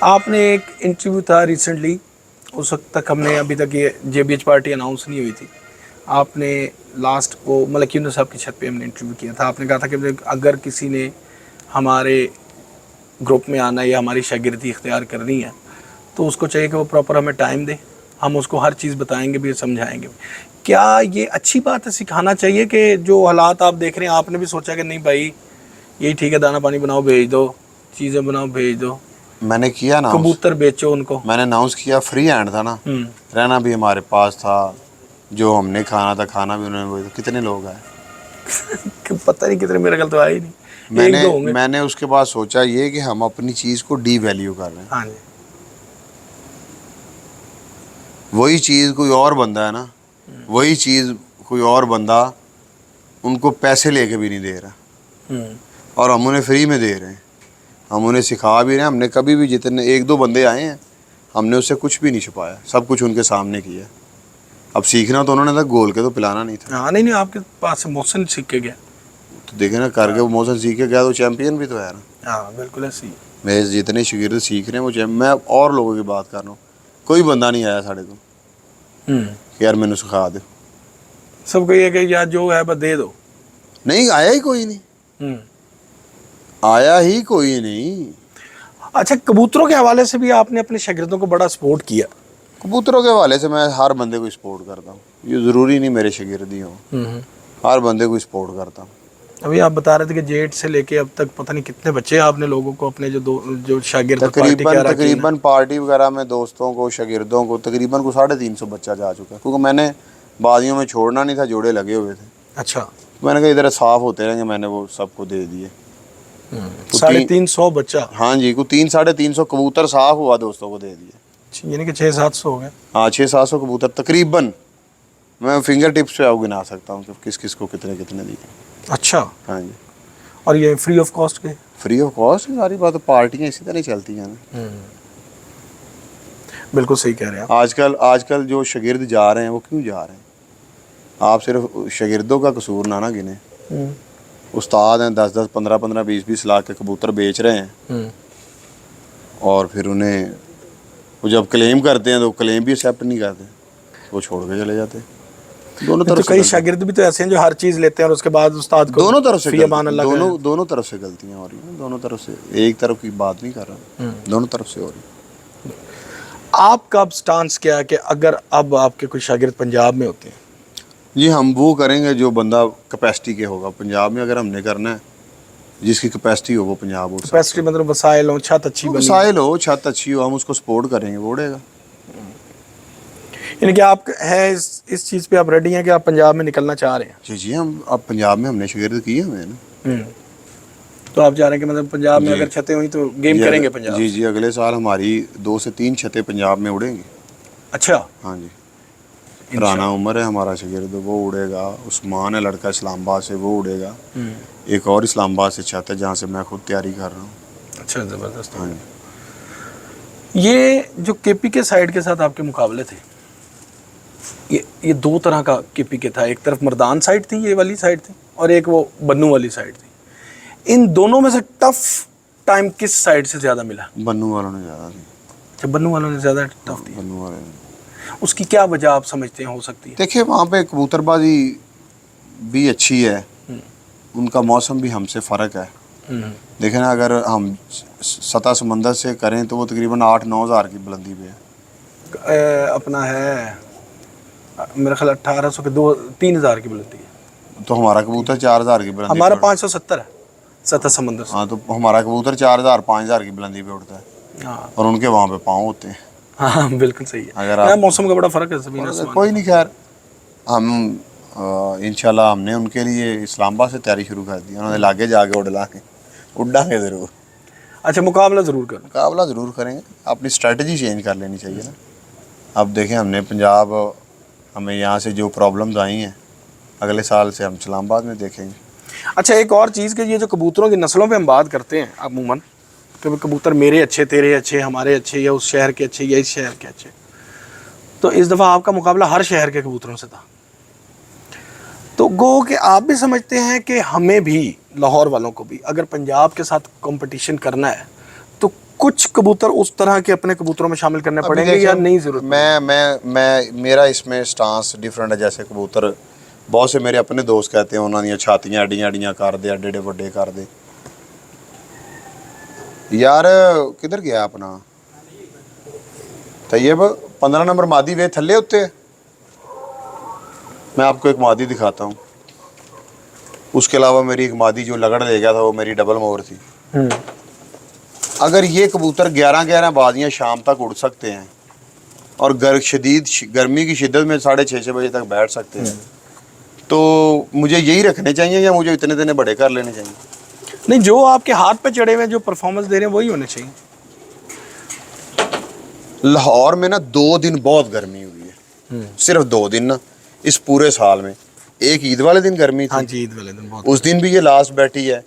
आपने एक इंटरव्यू था रिसेंटली, उस वक्त तक हमने अभी तक ये JBH पार्टी अनाउंस नहीं हुई थी, आपने लास्ट को मलक यूनुस साहब की छत पे हमने इंटरव्यू किया था। आपने कहा था कि अगर किसी ने हमारे ग्रुप में आना या हमारी शागिर्दी इख्तियार करनी है तो उसको चाहिए कि वो प्रॉपर हमें टाइम दे, हम उसको हर चीज़ बताएंगे भी, समझाएंगे भी। क्या ये अच्छी बात है, सिखाना चाहिए कि जो हालात आप देख रहे हैं आपने भी सोचा कि नहीं भाई यही ठीक है, दाना पानी बनाओ भेज दो, चीज़ें बनाओ भेज दो? मैंने किया ना, कबूतर बेचो उनको, मैंने अनाउंस किया, फ्री हैंड था ना, रहना भी हमारे पास था, जो हमने खाना था खाना भी उन्होंने। तो कितने लोग आए पता नहीं कितने, मेरे ख्याल तो आए ही नहीं, मैंने उसके बाद सोचा ये कि हम अपनी चीज़ को डी वैल्यू कर रहे हैं। हाँ जी। وہی چیز کوئی اور بندہ ہے نا, وہی چیز کوئی اور بندہ ان کو پیسے لے کے بھی نہیں دے رہا, اور ہم انہیں فری میں دے رہے ہیں, ہم انہیں سکھا بھی رہے ہیں. ہم نے کبھی بھی جتنے 1-2 بندے آئے ہیں ہم نے اس سے کچھ بھی نہیں چھپایا, سب کچھ ان کے سامنے کیا. اب سیکھنا تو انہوں نے تھا, گول کے تو پلانا نہیں تھا. ہاں نہیں آپ کے پاس سے محسن سیکھ کے گیا. تو دیکھیں نا کر کے وہ موسم سیکھ کے گیا تو چیمپئن بھی تو ہے نا. ہاں بالکل ایسے ہی. میرے جتنے شاگرد سیکھ رہے ہیں وہ میں اور لوگوں کی بات کر رہا ہوں, کوئی بندہ نہیں آیا ساڑھے کو کہ یار مینوں سکھا دے. سب کو یہ کہ یار جو ہے بس دے دو. نہیں آیا ہی کوئی نہیں, آیا ہی کوئی نہیں. اچھا کبوتروں کے حوالے سے بھی آپ نے اپنے شاگردوں کو بڑا سپورٹ کیا. کبوتروں کے حوالے سے میں ہر بندے کو سپورٹ کرتا ہوں, یہ ضروری نہیں میرے شاگرد ہی ہوں, ہر بندے کو سپورٹ کرتا ہوں. ابھی آپ بتا رہے تھے کہ جیٹ سے لے کے اب تک پتہ نہیں کتنے بچے آپ نے لوگوں کو اپنے جو شاگرد تقریباً پارٹی وغیرہ میں دوستوں کو شاگردوں کو تقریباً کو 350 بچہ جا چکا ہے, کیونکہ میں نے بازیوں میں چھوڑنا نہیں تھا, جوڑے لگے ہوئے تھے. اچھا میں نے کہا ادھر صاف ہوتے رہیں گے, میں نے وہ سب کو دے دیے. 350 بچہ. ہاں جی, کوئی 300-350 کبوتر صاف ہوا دوستوں کو دے دیے. یعنی کہ 600-700 ہو گئے. ہاں 600-700 کبوتر تقریباً, میں فنگر ٹپس پہ گنا سکتا ہوں کہ کس کو کتنے دیے. اچھا. ہاں جی. اور یہ فری آف کاسٹ کے؟ Free of cost. ساری بات پارٹیاں اسی طرح چلتی ہیں نا. بالکل صحیح کہہ رہے ہیں. آج کل جو شاگرد جا رہے ہیں وہ کیوں جا رہے ہیں؟ آپ صرف شاگردوں کا قصور نہ گنے. استاد ہیں 10-10 15-15 20-20 لاکھ کے کبوتر بیچ رہے ہیں, اور پھر انہیں وہ جب کلیم کرتے ہیں تو کلیم بھی ایکسیپٹ نہیں کرتے, وہ چھوڑ کے چلے جاتے. دونوں طرف سے کئی شاگرد بھی تو ایسے ہیں جو ہر چیز لیتے ہیں اور اس کے بعد استاد کو دونوں طرف سے دونوں طرف سے غلطیاں ہو رہی ہیں. دونوں طرف سے, ایک طرف کی بات نہیں کر رہا, دونوں طرف سے ہو رہی. آپ کا اب سٹانس کیا ہے کہ اگر اب آپ کے کوئی شاگرد پنجاب میں ہوتے ہیں؟ جی ہم وہ کریں گے جو بندہ کیپیسٹی کے ہوگا. پنجاب میں اگر ہم نے کرنا ہے جس کی کیپیسٹی ہو وہ پنجاب ہو. کیپیسٹی مطلب وسائل ہوں, چھت اچھی بنی, وسائل ہو, چھت اچھی ہو, ہم اس کو سپورٹ کریں گے, وہ اڑے گا. یعنی کہ آپ ہے اس چیز پہ آپ ریڈی ہیں کہ آپ پنجاب میں نکلنا چاہ رہے ہیں؟ جی ہم اب پنجاب میں ہم نے شاگرد کیے ہوئے ہیں نا. تو آپ چاہ رہے ہیں کہ مطلب پنجاب میں اگر چھتیں ہوئی تو گیم کریں گے پنجاب؟ جی اگلے سال ہماری 2 سے 3 چھتیں پنجاب میں اڑیں گی. اچھا. ہاں جی. رانا عمر ہے ہمارا شاگرد, وہ اڑے گا. عثمان ہے لڑکا اسلام آباد سے, وہ اڑے گا. ایک اور اسلام آباد سے چھت ہے جہاں سے میں خود تیاری کر رہا ہوں. اچھا زبردست. ہاں جی. یہ جو کے پی کے سائڈ کے ساتھ آپ کے مقابلے تھے, یہ 2 طرح کا کے پی کے تھا. ایک طرف مردان سائڈ تھی, یہ والی سائڈ تھی, اور ایک وہ بنو والی سائڈ تھی. ان دونوں میں سے ٹف ٹائم کس سائڈ سے زیادہ ملا؟ بنو والوں نے زیادہ دی. اچھا بنو والوں نے زیادہ ٹف دی. بنو والے نے. اس کی کیا وجہ آپ سمجھتے ہیں ہو سکتی ہے؟ دیکھیں وہاں پہ کبوتر بازی بھی اچھی ہے, ان کا موسم بھی ہم سے فرق ہے. دیکھیں نا اگر ہم سطح سمندر سے کریں تو وہ تقریباً 8-9 ہزار کی بلندی پہ ہے. اپنا ہے میرا خیال 1800 کے 3 ہزار کی بلندی ہے. تو ہمارا کبوتر 4 ہزار کی بلندی. ہمارا 570 ہے سطح سمندر سے. ہاں تو ہمارا کبوتر 4,000-5,000 کی بلندی پہ اڑتا ہے. ہاں اور ان کے وہاں پہ پاؤں ہوتے ہیں. ہاں بالکل صحیح ہے. اگر آپ موسم کا بڑا فرق ہے زمین آسمان. کوئی نہیں, خیر ہم انشاءاللہ ہم نے ان کے لیے اسلام آباد سے تیاری شروع کر دی. انہوں نے لاگے جا کے اڑا کے ضرور. اچھا مقابلہ ضرور کریں. مقابلہ ضرور کریں گے, اپنی اسٹریٹجی چینج کر لینی چاہیے نا. اب دیکھیں ہم نے پنجاب, ہمیں یہاں سے جو پرابلمز آئی ہیں اگلے سال سے ہم اسلام آباد میں دیکھیں گے. اچھا ایک اور چیز کہ یہ جو کبوتروں کی نسلوں پہ ہم بات کرتے ہیں عموماً کہ کبوتر میرے اچھے, تیرے اچھے, ہمارے اچھے, یا اس شہر کے اچھے, یا اس شہر کے اچھے, تو اس دفعہ آپ کا مقابلہ ہر شہر کے کبوتروں سے تھا. تو گو کہ آپ بھی سمجھتے ہیں کہ ہمیں بھی لاہور والوں کو بھی اگر پنجاب کے ساتھ کمپٹیشن کرنا ہے تو کچھ کبوتر اس طرح کے اپنے کبوتروں میں شامل کرنے پڑیں گے یا نہیں ضرورت؟ میں میرا اس میں سٹانس ڈیفرنٹ ہے. جیسے کبوتر بہت سے میرے اپنے دوست کہتے ہیں انہوں نے چھاتیاں اڈیاں کر دے, ایڈے وڈے کر دے. یار کدھر گیا اپنا طیب 15 نمبر مادی وے تھلے ہوتے. میں آپ کو ایک مادی دکھاتا ہوں. اس کے علاوہ میری ایک مادی جو لگڑ لے گیا تھا وہ میری ڈبل مور تھی. اگر یہ کبوتر 11 بازیاں شام تک اڑ سکتے ہیں اور گرمی کی شدت میں 6:30 بجے تک بیٹھ سکتے ہیں تو مجھے یہی رکھنے چاہیے یا مجھے اتنے بڑے کر لینے چاہیے؟ نہیں, جو آپ کے ہاتھ پہ چڑھے ہوئے جو پرفارمنس دے رہے ہیں وہی ہونے چاہیے. लाहौर में ना 2 दिन बहुत गर्मी हुई है, सिर्फ 2 दिन ना इस पूरे साल में। एक ईद वाले दिन गर्मी हाँ थी, जी, ईद वाले दिन बहुत। उस दिन भी ये लास्ट बैठी है,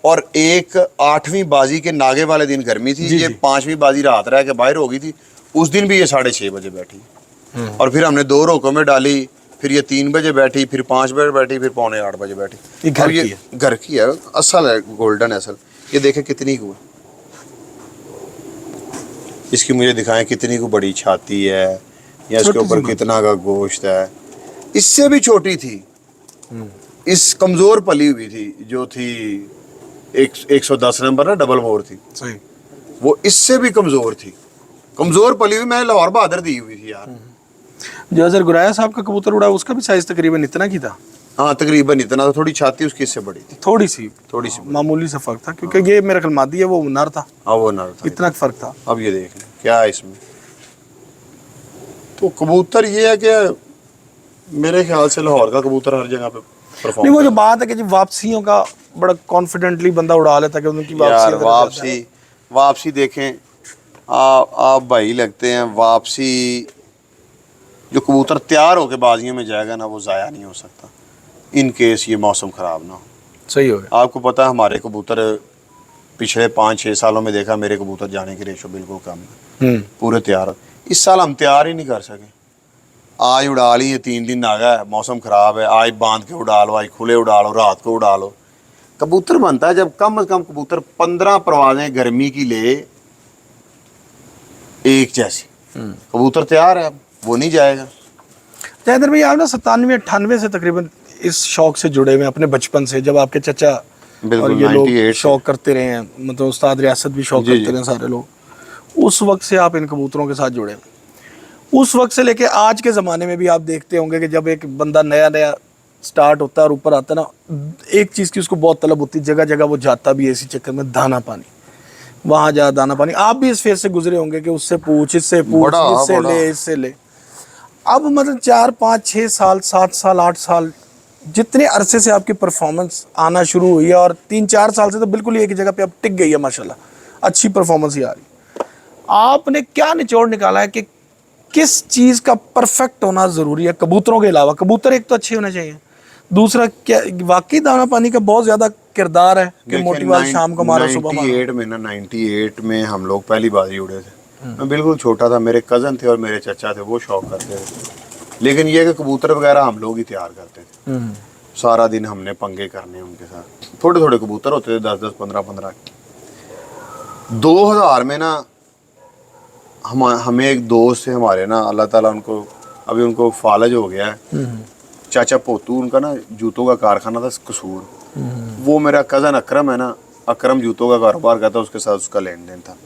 और एक 8वीं बाजी के नागे वाले दिन गर्मी थी, जी, ये जी। 5वीं बाजी रात रह के बाहर हो गई थी, उस दिन भी ये 6:30 बजे बैठी। और फिर हमने 2 रोकों में डाली, फिर ये 3 बजे बैठी, फिर 5 बजे बैठी, फिर 7:45 बजे बैठी। ये घर अब की है? घर की है, असल है, गोल्डन है असल। ये देखें कितनी को है, इसकी मुझे दिखाएं कितनी को बड़ी छाती है, या इसके छोटी ऊपर सी कितना का गोश्त है। इससे भी छोटी थी, इस कमजोर पली हुई थी जो थी 110 नंबर ना, डबल मोर थी, सही। वो इससे भी कमजोर थी, कमजोर पली हुई। मैं लाहौर बहादुर दी हुई थी यार। जो अजहर गुराया साहब का कबूतर उड़ा उसका भी साइज तकरीबन इतना की था? हाँ तकरीबन इतना था, थोड़ी छाती उसकी इससे बड़ी थी, थोड़ी सी थोड़ी सी बड़ी। मामूली सा फर्क था, क्योंकि ये मेरा ख्याल मादी है, वो नर था, हाँ वो नर था। इतना फर्क था। अब ये देख लें क्या है इसमें। तो कबूतर ये है कि मेरे ख्याल से लाहौर का कबूतर हर जगह पे नहीं, परफॉर्म वो जो बात है कि जी वापसियों का बड़ा कॉन्फिडेंटली बंदा उड़ा लेता है कि उनकी वापसी यार। अगर जाता है। वापसी देखें आप भाई लगते हैं, वापसी जो कबूतर तैयार होकर बाजियों में जाएगा ना, वो ज़ाया नहीं हो सकता, इन केस ये मौसम ख़राब ना हो। सही हो गया। आपको पता है हमारे कबूतर पिछले 5-6 सालों में देखा, मेरे कबूतर जाने की रेशो बिल्कुल कम है, पूरे तैयार। इस साल हम तैयार ही नहीं कर सके। आज उड़ा ली, ये 3 दिन आ गया, मौसम ख़राब है, आज बांध के उड़ा लो, आज खुले उड़ा लो, रात को उड़ा लो। कबूतर बनता है जब कम से कम कबूतर 15 परवाजें गर्मी की ले एक जैसी। कबूतर तैयार है, अब वो नहीं जाएगा। जयेंद्र भाई, आप ना 97-98 से तकरीबन इस शौक से जुड़े हुए हैं, अपने बचपन से, जब आपके चचा और बिल्कुल ये 98 लोग से। शौक करते रहे हैं, मतलब उस्ताद रियासत भी शौक जी, करते जी। रहे हैं सारे लोग, उस वक्त से आप इन कबूतरों के साथ जुड़े हैं। उस वक्त से लेके आज के ज़माने में भी आप देखते होंगे कि जब एक बंदा नया नया स्टार्ट होता है और ऊपर आता है ना, एक चीज़ की उसको बहुत तलब होती है, जगह जगह वो जाता भी है इसी चक्कर में, दाना पानी, वहाँ जा दाना पानी। आप भी इस फेज से गुजरे होंगे कि उससे पूछ, इससे पूछ, इससे ले, इससे ले। अब मतलब 4, 5, 6 साल, 7 साल, 8 साल, जितने अरसे से आपकी परफॉर्मेंस आना शुरू हुई है, और 3-4 साल से तो बिल्कुल ही एक जगह पे अब टिक गई है माशाल्लाह, अच्छी परफॉर्मेंस ही आ रही है। आपने क्या निचोड़ निकाला है कि किस चीज़ का परफेक्ट होना ज़रूरी है कबूतरों के अलावा? कबूतर एक तो अच्छे होने चाहिए, दूसरा क्या वाकई दाना पानी का बहुत ज़्यादा किरदार है कि मोटी बात शाम को मारो, सुबह मारो? 98 में हम लोग पहली बाजी उड़े थे। मैं बिल्कुल छोटा था, मेरे कज़न थे और मेरे चचा थे, वो शौक करते थे। लेकिन ये कि कबूतर वगैरह हम लोग ही तैयार करते थे, सारा दिन हमने पंगे करने उनके साथ। थोड़े थोड़े कबूतर होते थे, 10-10, 15-15। 2000 में ना हमें एक दोस्त से हमारे ना, अल्लाह ताला उनको, अभी उनको फालज हो गया है, चाचा पोतू, उनका ना जूतों का कारखाना था कसूर। वो मेरा कज़न अकरम है ना, अकरम जूतों का कारोबार करता, उसके साथ उसका लेन देन था।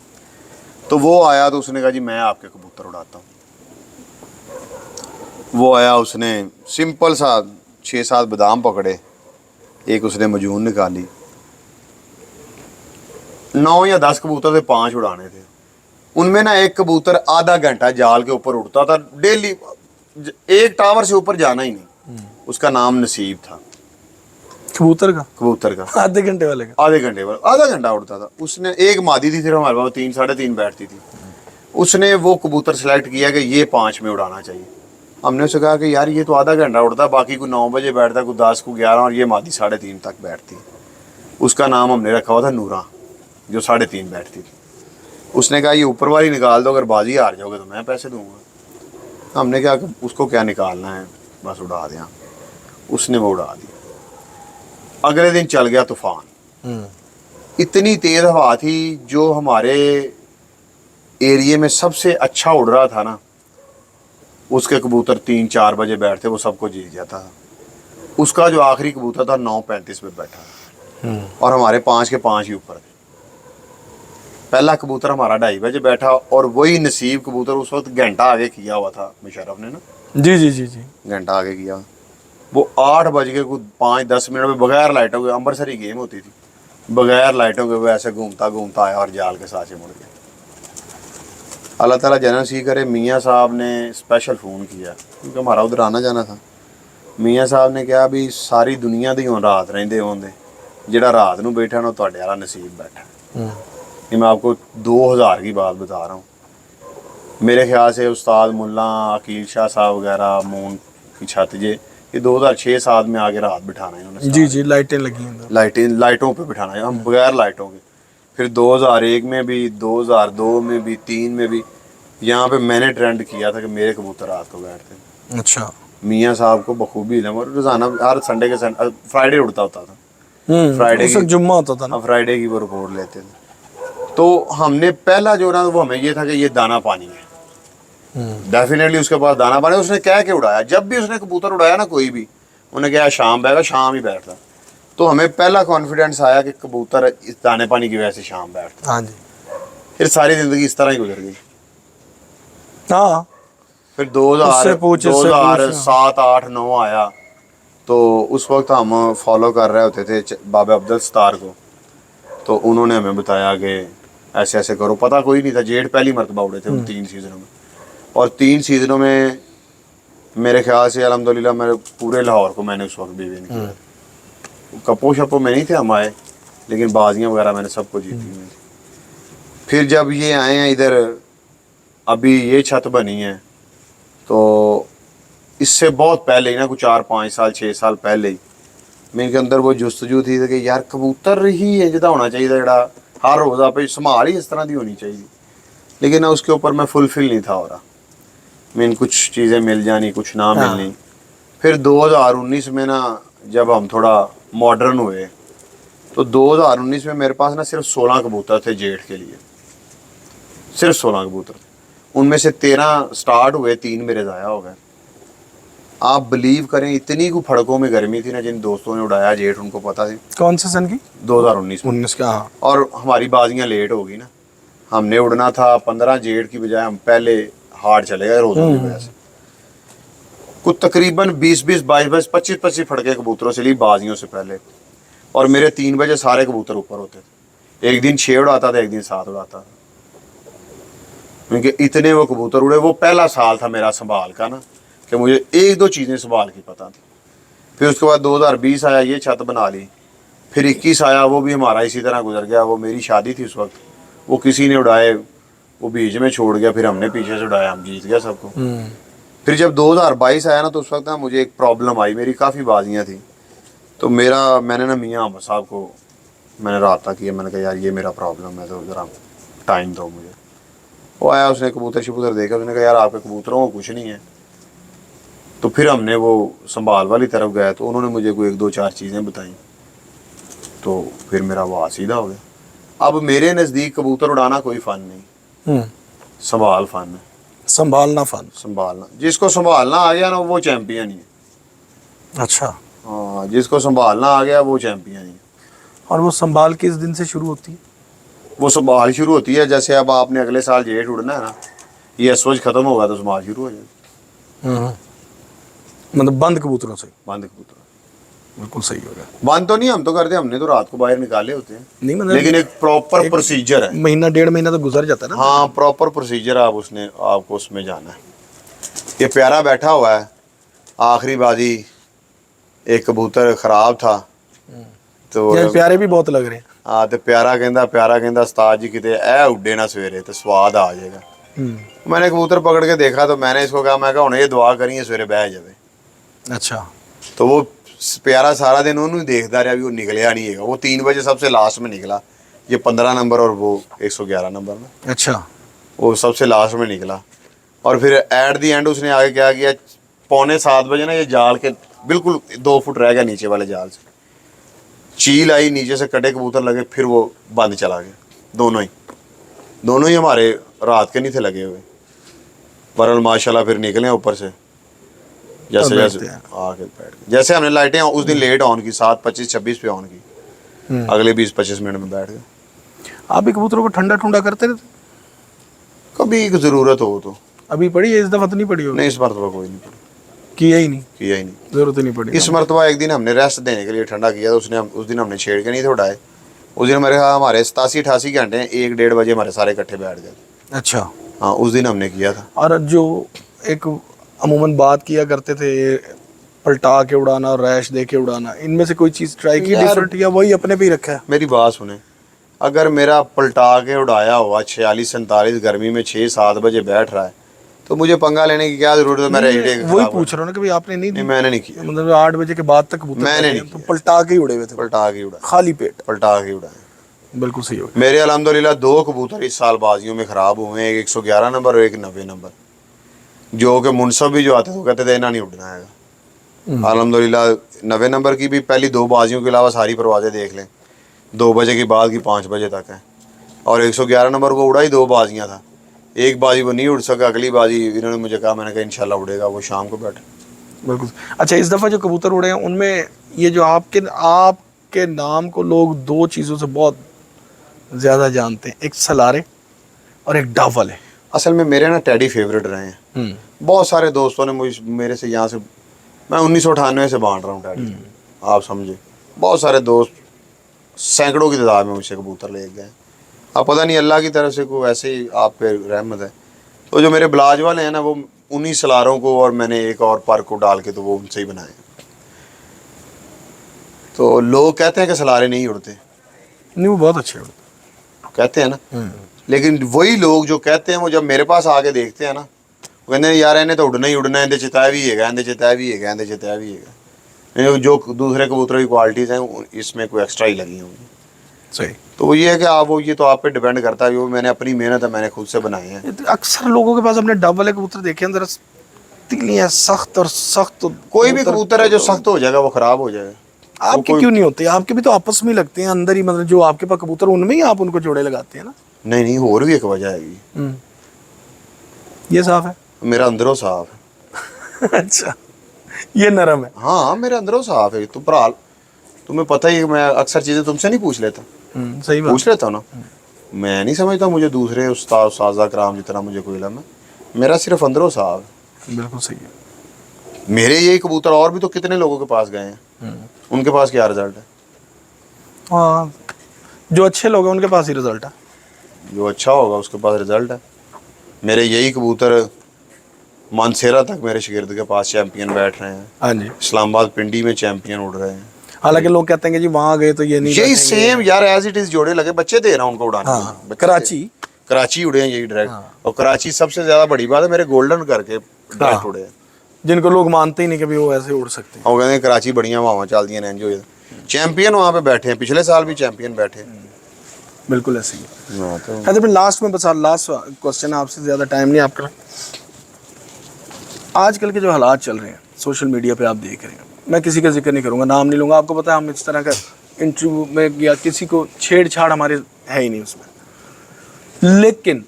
तो वो आया तो उसने कहा जी मैं आपके कबूतर उड़ाता हूँ। वो आया, उसने सिंपल सा 6-7 बादाम पकड़े, एक उसने मजून निकाली, 9 या 10 कबूतर थे, 5 उड़ाने थे। उनमें ना एक कबूतर आधा घंटा जाल के ऊपर उड़ता था डेली, एक टावर से ऊपर जाना ही नहीं। उसका नाम नसीब था, कबूतर का आधे घंटे वाले का? आधा घंटा उड़ता था। उसने एक मादी थी, सिर्फ हमारे पास 3-3.5 बैठती थी। उसने वो कबूतर सेलेक्ट किया कि ये 5 में उड़ाना चाहिए। हमने उससे कहा कि यार ये तो आधा घंटा उड़ता, बाकी को 9 बजे बैठता, को 10 को 11, और ये मादी 3:30 तक बैठती। उसका नाम हमने रखा हुआ था नूरा, जो 3:30 बैठती थी। उसने कहा ये ऊपर वाली निकाल दो, अगर बाजी हार जाओगे तो मैं पैसे दूंगा। हमने कहा कि उसको क्या निकालना है, बस उड़ा दिया। उसने वो उड़ा दिया। अगले दिन चल गया तूफान, इतनी तेज हवा थी। जो हमारे एरिया में सबसे अच्छा उड़ रहा था ना, उसके कबूतर 3-4 बजे बैठते, वो सबको जीत जाता था। उसका जो आखिरी कबूतर था 9:35 पे बैठा, और हमारे 5 के 5 ही ऊपर थे। पहला कबूतर हमारा 2:30 बजे बैठा, और वही नसीब कबूतर उस वक्त घंटा आगे किया हुआ था मुशर्रफ ने ना, जी जी जी जी, घंटा आगे किया। वो 8 बज के कुछ 5-10 मिनट में बगैर लाइटों के, अमृतसरी गेम होती थी, बगैर लाइटों के वो ऐसे घूमता घूमता आया और जाल के साथ मुड़ गया। अल्लाह ताला जन्नत सी करे, मियाँ साहब ने स्पेशल फ़ोन किया, क्योंकि हमारा उधर आना जाना था। मियाँ साहब ने कहा भी सारी दुनिया दी हुण रात रहिंदे होंदे, जिहड़ा रात नूं बैठा ना तुहाडे वाला नसीब बैठा। ये मैं आपको 2000 की बात बता रहा हूँ। मेरे ख्याल से उस्ताद मुल्ला अकील शाह साहब वगैरह मून की छत ये 2006-7 में आगे रात बिठाना है इन्होंने। जी जी, लाइटें लगी हैं अंदर। लाइटों पे बिठाना है, हम बगैर लाइटों के। फिर 2001 में भी, 2002 में भी, 3 में भी यहाँ पे मैंने ट्रेंड किया था कि मेरे कबूतर रात को बैठते। अच्छा। मियाँ साहब को बखूबी इल्म, और रोज़ाना हर संडे के फ्राइडे उड़ता होता था, फ्राइडे उस वक्त जुम्मा होता था ना। फ्राइडे की वो रिपोर्ट लेते थे। तो हमने पहला जो ना वो हमें ये था कि ये दाना पानी है, डेफिनेटली उसके पास दाना पानी। उसने कह के उड़ाया, जब भी उसने कबूतर उड़ाया ना कोई भी, उन्हें कहा शाम बैठा, शाम ही बैठता। तो हमें पहला कॉन्फिडेंस आया कि कबूतर इस दाने पानी की वजह से शाम बैठता। हाँ जी। फिर सारी ज़िंदगी इस तरह ही गुजर गई। हाँ, फिर 2007, 8, 9 आया, तो उस वक्त हम फॉलो कर रहे होते थे बाबा अब्दुल सत्तार को। तो उन्होंने हमें बताया कि ऐसे ऐसे करो। पता कोई नहीं था, जेठ पहली मरतबा उड़े थे उन 3 सीज़नों में, और 3 सीज़नों में मेरे ख्याल से अल्हम्दुलिल्लाह मेरे पूरे लाहौर को मैंने उस वक्त भी विन किया। कपो शपो में नहीं थे हम आए, लेकिन बाजियाँ वगैरह मैंने सबको जीती हुई थी। फिर जब ये आए हैं इधर, अभी ये छत बनी है, तो इससे बहुत पहले ही ना, कुछ 4-5 साल 6 साल पहले ही मेरे अंदर वो जुस्तजू थी कि यार कबूतर ही है जिदा होना चाहिए, जड़ा हर रोज़ आप संभाल ही इस तरह की होनी चाहिए। लेकिन ना उसके ऊपर मैं फुलफिल नहीं था हो रहा, मैं कुछ चीज़ें मिल जानी, कुछ ना मिलनी। फिर 2019 में ना जब हम थोड़ा मॉडर्न हुए, तो 2019 में मेरे पास ना सिर्फ 16 कबूतर थे जेठ के लिए, सिर्फ 16 कबूतर। उनमें से 13 स्टार्ट हुए, 3 मेरे ज़ाया हो गए। आप बिलीव करें, इतनी को फड़कों में गर्मी थी ना, जिन दोस्तों ने उड़ाया जेठ उनको पता थी। कौन से सन की? 2019 में। 19 का। हाँ। और हमारी बाजियाँ लेट हो गई ना, हमने उड़ना था 15 जेठ की बजाय हम पहले हार्ड चले गए रोज़ों की वजह से। कुछ तकरीबन 20-20, 22-22, 25-25 फड़के कबूतरों से ली बाजियों से पहले, और मेरे 3 बजे सारे कबूतर ऊपर होते थे। एक दिन 6 उड़ाता था, एक दिन 7 उड़ाता था, क्योंकि इतने वो कबूतर उड़े। वो पहला साल था मेरा संभाल का ना, कि मुझे 1-2 चीज़ें संभाल की पता थी। फिर उसके बाद 2020 आया, ये छत बना ली। फिर 21 आया, वो भी हमारा इसी तरह गुजर गया। वो मेरी शादी थी उस वक्त, वो किसी ने उड़ाए, वो बीच में छोड़ गया, फिर हमने पीछे से उड़ाया, हम जीत गया सबको। फिर जब 2022 आया ना, तो उस वक्त ना मुझे एक प्रॉब्लम आई, मेरी काफ़ी बाजियाँ थी। तो मैंने ना मियाँ अहमद साहब को मैंने रब्ता किया, मैंने कहा यार ये मेरा प्रॉब्लम है, तो ज़रा टाइम दो मुझे। वो आया, उसने कबूतर शबूतर देखा, उसने कहा यार आपके कबूतरों को कुछ नहीं है। तो फिर हमने वो संभाल वाली तरफ गए, तो उन्होंने मुझे कोई 1-2-4 चीज़ें बताई, तो फिर मेरा वो सीधा हो गया। अब मेरे नज़दीक कबूतर उड़ाना कोई फ़न नहीं, संभाल फ़न है, संभालना फन। संभालना, जिसको संभालना आ गया ना वो चैम्पियन ही है। अच्छा। हाँ, जिसको संभालना आ गया वो चैम्पियन ही है। और वो संभाल किस दिन से शुरू होती है? वो संभाल शुरू होती है जैसे अब आपने अगले साल जेठ उड़ना है ना, ये असवज ख़त्म होगा तो संभाल शुरू हो जाएगी। मतलब बंद कबूतरों से? बंद कबूतर बिल्कुल सही हो गया। बंद तो नहीं हम तो करते, हमने तो रात को बाहर निकाले होते हैं, नहीं मतलब, लेकिन एक प्रॉपर प्रोसीजर है। महीना 1.5 महीना तो गुजर जाता है ना। हाँ, प्रॉपर प्रोसीजर आपको उसमें जाना है। ये प्यारा बैठा हुआ है, आखिरी बाजी एक कबूतर खराब था, तो यार प्यारे भी बहुत लग रहे हैं। हाँ, तो प्यारा कहता उस्ताद जी किते ए उड्डे ना सवेरे तो स्वाद आ जाएगा। मैंने कबूतर पकड़ के देखा, तो मैंने इसको कहा, मैं हुण ये दुआ करिए सवेरे बह जाए। अच्छा। तो वो प्यारा सारा दिन उन्होंने देखता रहा, भी वो निकलिया नहीं है। वो 3 बजे सबसे लास्ट में निकला, ये 15 नंबर और वो 111 नंबर में। अच्छा। वो सबसे लास्ट में निकला, और फिर एट दी एंड उसने आगे क्या किया, 6:45 बजे ना ये जाल के बिल्कुल 2 फुट रह गया नीचे वाले जाल से, चील आई नीचे से, कटे कबूतर लगे, फिर वो बंद चला गया। दोनों ही हमारे रात के नहीं थे लगे हुए, पर माशाल्लाह फिर निकले ऊपर से, जैसे आके बैठ गए। जैसे हमने लाइटें उस दिन लेट ऑन की, 7:25-26 पे ऑन की, अगले 20-25 मिनट में बैठ गए। आप भी कबूतरों को ठंडा ठंडा करते रहते? कभी ज़रूरत हो तो। अभी पड़ी है? इस दफ़ा तो नहीं पड़ी होगी? नहीं, इस मरतबा कोई नहीं पड़ी, किया ही नहीं, जरूरत ही नहीं पड़ी। इस मरतबा एक दिन हमने रेस्ट देने के लिए ठंडा किया, तो उस दिन हमने छेड़ के नहीं थे उड़ाए। उस दिन हमारे 87-88 घंटे 1-1.5 बजे हमारे सारे इकट्ठे बैठ गए। अच्छा। हाँ, उस दिन हमने किया था। और जो एक अमूमन बात किया करते थे, पलटा के उड़ाना और रैश दे के उड़ाना, इनमें से कोई चीज़ ट्राई की डिफरेंट, या वही अपने पे ही रखा है? मेरी बात सुने, अगर मेरा पलटा के उड़ाया हुआ 46-47 गर्मी में 6-7 बजे बैठ रहा है तो मुझे पंगा लेने की क्या जरूरत है? मेरा हेडेक वही पूछ रहा हूँ ना कि भाई आपने नहीं नहीं, मैंने नहीं किया, मतलब 8 बजे के बाद तक कबूतर मैंने बैठे नहीं हैं, तो किया। पलटा के ही उड़े हुए थे, पलटा के उड़ा, खाली पेट। पलटा के उड़ाए। बिल्कुल सही हो गया। मेरे अल्हम्दुलिल्लाह 2 कबूतर इस साल बाजियों में ख़राब हुए हैं, एक 111 नंबर और एक 90 नंबर, जो कि मुनसब भी जो आते थे वो कहते थे इन्हें नहीं उड़ना है। अल्हम्दुलिल्लाह 90 नंबर की भी पहली 2 बाजियों के अलावा सारी परवाज़ें देख लें, 2 बजे के बाद की 5 बजे तक है, और 111 नंबर को उड़ा ही 2 बाजियाँ था, एक बाजी वो नहीं उड़ सका, अगली बाजी इन्होंने मुझे कहा, मैंने कहा इंशाल्लाह उड़ेगा, वो शाम को बैठे। बिल्कुल। अच्छा, इस दफ़ा जो कबूतर उड़े हैं उनमें ये जो आपके नाम को लोग 2 चीज़ों से बहुत ज़्यादा जानते हैं, एक सलारे और एक डावल है। असल में मेरे ना टैडी फेवरेट रहे हैं, बहुत सारे दोस्तों ने मेरे से यहाँ से, मैं 1998 से बांट रहा हूँ टैडी, आप समझे, बहुत सारे दोस्त सैकड़ों की तादाद में मुझसे कबूतर ले गए। अब पता नहीं अल्लाह की तरफ से कोई ऐसे ही आप पे रहमत है, तो जो मेरे ब्लाज वाले हैं ना वो उन्हीं सलारों को और मैंने एक और पर को डाल के तो वो उनसे ही बनाए। तो लोग कहते हैं कि सलारे नहीं उड़ते, नहीं वो बहुत अच्छे उड़ते कहते हैं ना, लेकिन वही लोग जो कहते हैं वो जब मेरे पास आके देखते हैं ना, वो कहते हैं यार इन्हें तो उड़ना ही उड़ना है, इन्हें चिताया भी है, इन्हें चिताया भी है, इन्हें चिताया भी है, जो दूसरे कबूतरों की क्वालिटीज़ हैं इसमें कोई एक्स्ट्रा ही लगी होंगी। सही। तो वो ये है कि आप वो ये तो आप पे डिपेंड करता है, वो मैंने अपनी मेहनत है, मैंने खुद से बनाए हैं। अक्सर लोगों के पास अपने डावल है कबूतर देखे हैं, जरा तिलियां सख्त और सख्त। कोई भी कबूतर है जो सख्त हो जाएगा वो ख़राब हो जाएगा। आपके क्यों नहीं होते? आपके भी तो आपस में लगते हैं अंदर ही, मतलब जो आपके पास कबूतर उनमें ही आप उनको जोड़े लगाते हैं ना? नहीं नहीं, और भी एक वजह है, ये साफ है। मेरा अंदरों साफ है। अच्छा, ये नरम है। हाँ मेरा अंदरों साफ है। तुम भरा, तुम्हें पता ही है मैं अक्सर चीज़ें तुमसे नहीं पूछ लेता, सही बात। पूछ लेता हूँ ना, मैं नहीं समझता मुझे दूसरे उस्ताद उस्ताज़ा कराम जितना मुझे कोई इल्म है, मेरा सिर्फ अंदरों साफ है। बिल्कुल सही है। मेरे यही कबूतर और भी तो कितने लोगों के पास गए हैं, उनके पास क्या रिजल्ट है? हाँ, जो अच्छे लोग हैं उनके पास ही रिजल्ट है। जो अच्छा होगा उसके पास रिजल्ट है। मेरे यही कबूतर मानसेरा तक मेरे शागिर्द के पास चैंपियन बैठ रहे हैं, हाँ जी। इस्लामाबाद पिंडी में चैंपियन उड़ रहे हैं। हालांकि लोग कहते हैं कि जी वहाँ गए तो ये नहीं यही बैठेंगे। सेम यार एज इट इज जोड़े लगे, बच्चे दे रहा हूँ उनको उड़ाने हाँ, के लिए। कराची उड़े हैं यही डायरेक्ट, और कराची सबसे ज्यादा बड़ी बात है, मेरे गोल्डन करके डायरेक्ट उड़े हैं, जिनको लोग मानते ही नहीं कि भी वो ऐसे उड़ सकते हैं। और कहते हैं कराची बढ़िया वहाँ चल दिया हैं, जो चैंपियन वहाँ पे बैठे हैं, पिछले साल भी चैंपियन बैठे। बिल्कुल ऐसे ही। हाँ, तो हैदर लास्ट में बस लास्ट क्वेश्चन आपसे, ज़्यादा टाइम नहीं आपका। आजकल के जो हालात चल रहे हैं सोशल मीडिया पे आप देख रहे हैं, मैं किसी का जिक्र नहीं करूँगा, नाम नहीं लूँगा, आपको पता है हम इस तरह का इंटरव्यू में या किसी को छेड़छाड़ हमारे है ही नहीं उसमें, लेकिन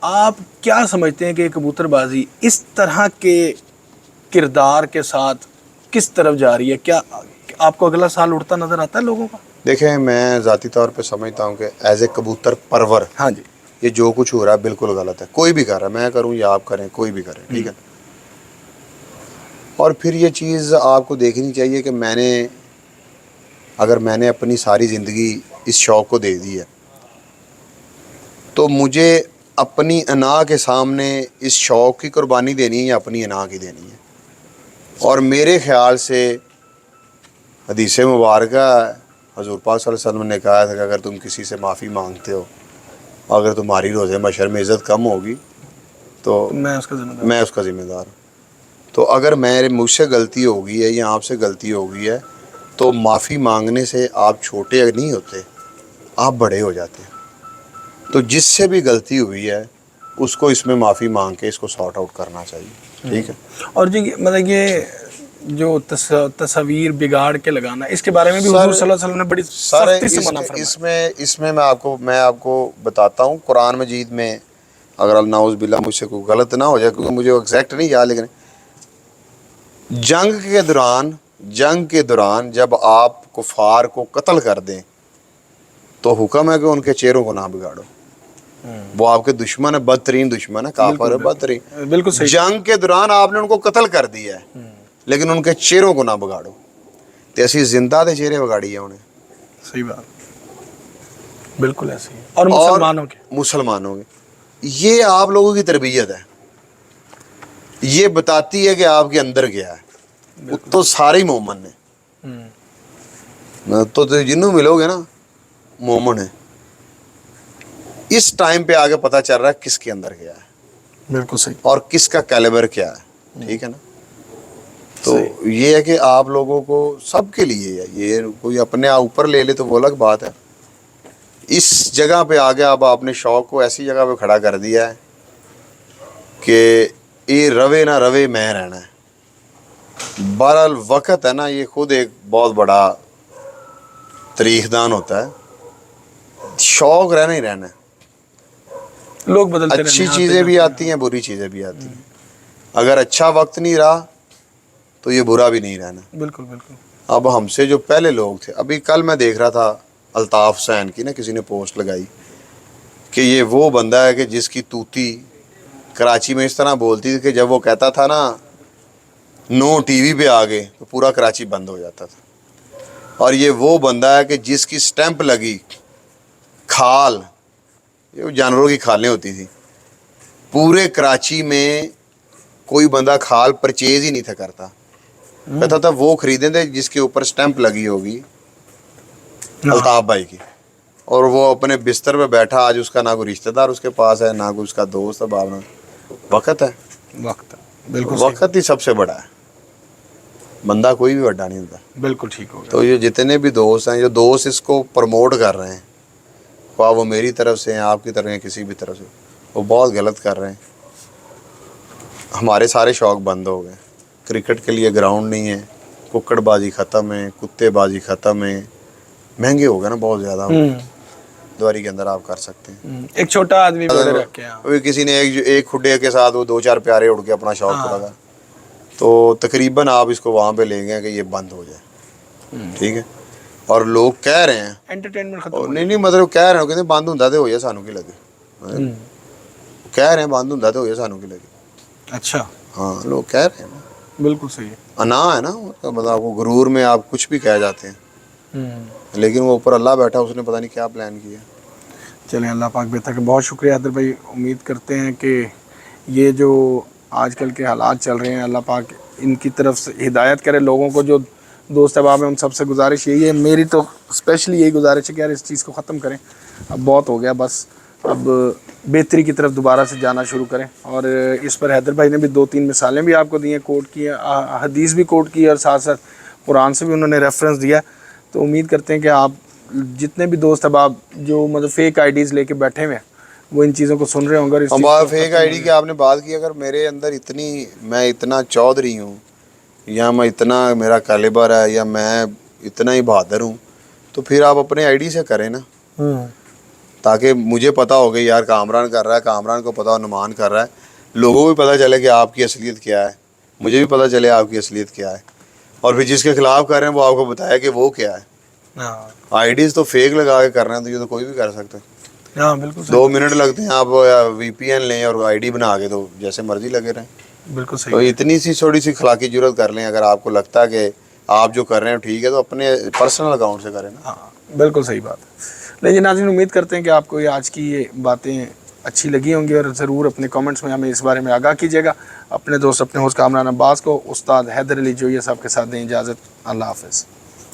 आप क्या समझते हैं कि कबूतरबाजी इस तरह के किरदार के साथ किस तरफ जा रही है? क्या आपको अगला साल उड़ता नज़र आता है लोगों का? देखें, मैं ज़ाती तौर पे समझता हूँ कि एज ए कबूतर परवर, हाँ जी, ये जो कुछ हो रहा है बिल्कुल गलत है। कोई भी कर रहा है, मैं करूँ या आप करें, कोई भी करे, ठीक है। और फिर ये चीज़ आपको देखनी चाहिए कि अगर मैंने अपनी सारी ज़िंदगी इस शौक़ को दे दी है, तो मुझे अपनी अना के सामने इस शौक़ की कुर्बानी देनी है या अपनी अना की देनी है। और मेरे ख़्याल से हदीस मुबारक हज़ूर पाक सल्लल्लाहु अलैहि वसल्लम ने कहा था कि अगर तुम किसी से माफ़ी मांगते हो, अगर तुम्हारी रोज़े मशर में इज़्ज़त कम होगी तो मैं उसका ज़िम्मेदार हूँ। तो अगर मुझसे गलती हो गई है या आपसे गलती हो गई है, तो माफ़ी मांगने से आप छोटे नहीं होते, आप बड़े हो जाते हैं। तो जिससे भी गलती हुई है उसको इसमें माफ़ी मांग के इसको सॉर्ट आउट करना चाहिए, ठीक है। और जी मतलब ये जो तस्वीर बिगाड़ के लगाना, इसके बारे में भी हुजूर सल्लल्लाहु अलैहि वसल्लम ने बड़ी सख्ती से मना फरमाया। इसमें मैं आपको बताता हूँ, कुरान मजीद में, अगर नाउज़ बिल्लाह मुझसे कोई गलत ना हो जाए, क्योंकि मुझे एग्जैक्ट नहीं याद, लेकिन जंग के दौरान जब आप कुफार को कत्ल कर दें तो हुक्म है कि उनके चेहरों को ना बिगाड़ो। वो आपके दुश्मन है, बदतरीन दुश्मन है, काफिर है, बदतरीन। बिल्कुल सही। जंग के दौरान आपने उनको कत्ल कर दिया है, लेकिन उनके चेहरों को ना बिगाड़ो। तो ऐसी जिंदा दे चेहरे बिगाड़ी है उन्हें। सही बात, बिल्कुल ऐसी है। और मुसलमानों के ये आप लोगों की तरबियत है, ये बताती है कि आपके अंदर क्या है। तो सारे ही मोमन है, तो जिन्हों मिलोगे ना मोमन है, اس ٹائم پہ آگے پتہ چل رہا ہے کس کے اندر کیا ہے بالکل صحیح. اور کس کا کیلیبر کیا ہے. ٹھیک ہے نا. تو یہ ہے کہ آپ لوگوں کو سب کے لیے ہے, یہ کوئی اپنے اوپر لے لے تو وہ الگ بات ہے. اس جگہ پہ آگے اب آپ نے شوق کو ایسی جگہ پہ کھڑا کر دیا ہے کہ یہ روے نہ روے میں رہنا ہے. بہرحال وقت ہے نا, یہ خود ایک بہت بڑا تاریخ دان ہوتا ہے. شوق رہنا ہی رہنا ہے. لوگ بدلتے اچھی رہنے چیزیں بھی آتی ہیں, بری چیزیں بھی آتی ہیں. اگر اچھا وقت نہیں رہا تو یہ برا بھی نہیں رہنا. بالکل بالکل. اب ہم سے جو پہلے لوگ تھے, ابھی کل میں دیکھ رہا تھا الطاف حسین کی نا, کسی نے پوسٹ لگائی کہ یہ وہ بندہ ہے کہ جس کی توتی کراچی میں اس طرح بولتی تھی کہ جب وہ کہتا تھا نا نو ٹی وی پہ آگے تو پورا کراچی بند ہو جاتا تھا. اور یہ وہ بندہ ہے کہ جس کی سٹیمپ لگی کھال, یہ جانوروں کی کھالیں ہوتی تھی, پورے کراچی میں کوئی بندہ کھال پرچیز ہی نہیں تھا کرتا. کہتا تھا وہ خریدیں تھے جس کے اوپر سٹیمپ لگی ہوگی الطاف بھائی کی, اور وہ اپنے بستر پہ بیٹھا. آج اس کا نہ کوئی رشتہ دار اس کے پاس ہے, نہ کوئی اس کا دوست ہے. بابنا وقت ہے, وقت بالکل وقت ہی سب سے بڑا ہے. بندہ کوئی بھی بڑا نہیں ہوتا. بالکل ٹھیک ہو گیا. تو یہ جتنے بھی دوست ہیں, جو دوست اس کو پروموٹ کر رہے ہیں, خواہ وہ میری طرف سے ہیں, آپ کی طرف ہیں, کسی بھی طرف سے, وہ بہت غلط کر رہے ہیں. ہمارے سارے شوق بند ہو گئے. کرکٹ کے لیے گراؤنڈ نہیں ہے, ککڑ بازی ختم ہے, کتے بازی ختم ہے, مہنگے ہو گئے نا بہت زیادہ. دواری کے اندر آپ کر سکتے ہیں. ایک چھوٹا آدمی بڑے رکھ کے, ابھی کسی نے ایک کھڈے کے ساتھ وہ 2-4 پیارے اڑ کے اپنا شوق پورا کر, تو تقریباً آپ اس کو وہاں پہ لے گئے کہ یہ بند ہو جائے. ٹھیک ہے. اور لوگ کہہ رہے ہیں انٹرٹینمنٹ ختم. نہیں مطلب کہہ رہے ہیں کہ بند ہوں ہو جائے سانوں کی لگے. کہہ رہے ہیں بند ہوں ہو جائے سانوں کی لگے. اچھا. ہاں لوگ کہہ رہے ہیں. بالکل صحیح ہے. انا ہے نا, مطلب آپ کو غرور میں آپ کچھ بھی کہہ جاتے ہیں, لیکن وہ اوپر اللہ بیٹھا, اس نے پتہ نہیں کیا پلان کیا. چلیں اللہ پاک بہتر. بہت شکریہ حیدر بھائی. امید کرتے ہیں کہ یہ جو آج کل کے حالات چل رہے ہیں, اللہ پاک ان کی طرف سے ہدایت کرے لوگوں کو. جو دوست احباب ہیں ان سب سے گزارش یہی ہے, میری تو اسپیشلی یہی گزارش ہے کہ یار اس چیز کو ختم کریں. اب بہت ہو گیا, بس اب بہتری کی طرف دوبارہ سے جانا شروع کریں. اور اس پر حیدر بھائی نے بھی 2-3 مثالیں بھی آپ کو دی ہیں, کوٹ کی ہیں, حدیث بھی کوٹ کی ہے, اور ساتھ ساتھ قرآن سے بھی انہوں نے ریفرنس دیا. تو امید کرتے ہیں کہ آپ جتنے بھی دوست احباب جو مطلب فیک آئی ڈیز لے کے بیٹھے ہوئے ہیں وہ ان چیزوں کو سن رہے ہوں گے. ہمارا فیک آئی ڈی کی آپ نے بات کی, اگر میرے اندر میں اتنا چودھری ہوں, یا میں اتنا میرا کیلیبر ہے, یا میں اتنا ہی بہادر ہوں, تو پھر آپ اپنے آئی ڈی سے کریں نا, تاکہ مجھے پتہ ہو کہ یار کامران کر رہا ہے, کامران کو پتہ ہو نمان کر رہا ہے, لوگوں کو بھی پتہ چلے کہ آپ کی اصلیت کیا ہے, مجھے بھی پتہ چلے آپ کی اصلیت کیا ہے, اور پھر جس کے خلاف کر رہے ہیں وہ آپ کو بتایا کہ وہ کیا ہے. آئی ڈیز تو فیک لگا کے کر رہے ہیں, تو یہ تو کوئی بھی کر سکتا ہے. ہاں بالکل 2 منٹ لگتے ہیں, آپ وی پی این لیں اور آئی ڈی بنا کے تو جیسے مرضی لگے رہیں. بالکل صحیح. تو اتنی سی تھوڑی سی اخلاقی جرات کر لیں. اگر آپ کو لگتا ہے کہ آپ جو کر رہے ہیں ٹھیک ہے, تو اپنے پرسنل اکاؤنٹ سے کریں نا. ہاں بالکل صحیح بات ہے. لیکن ناظرین امید کرتے ہیں کہ آپ کو یہ آج کی یہ باتیں اچھی لگی ہوں گی, اور ضرور اپنے کامنٹس میں ہمیں اس بارے میں آگاہ کیجیے گا. اپنے دوست اپنے ہوسٹ کامران عباس کو استاد حیدر علی جوئی صاحب کے ساتھ دیں اجازت. اللہ حافظ.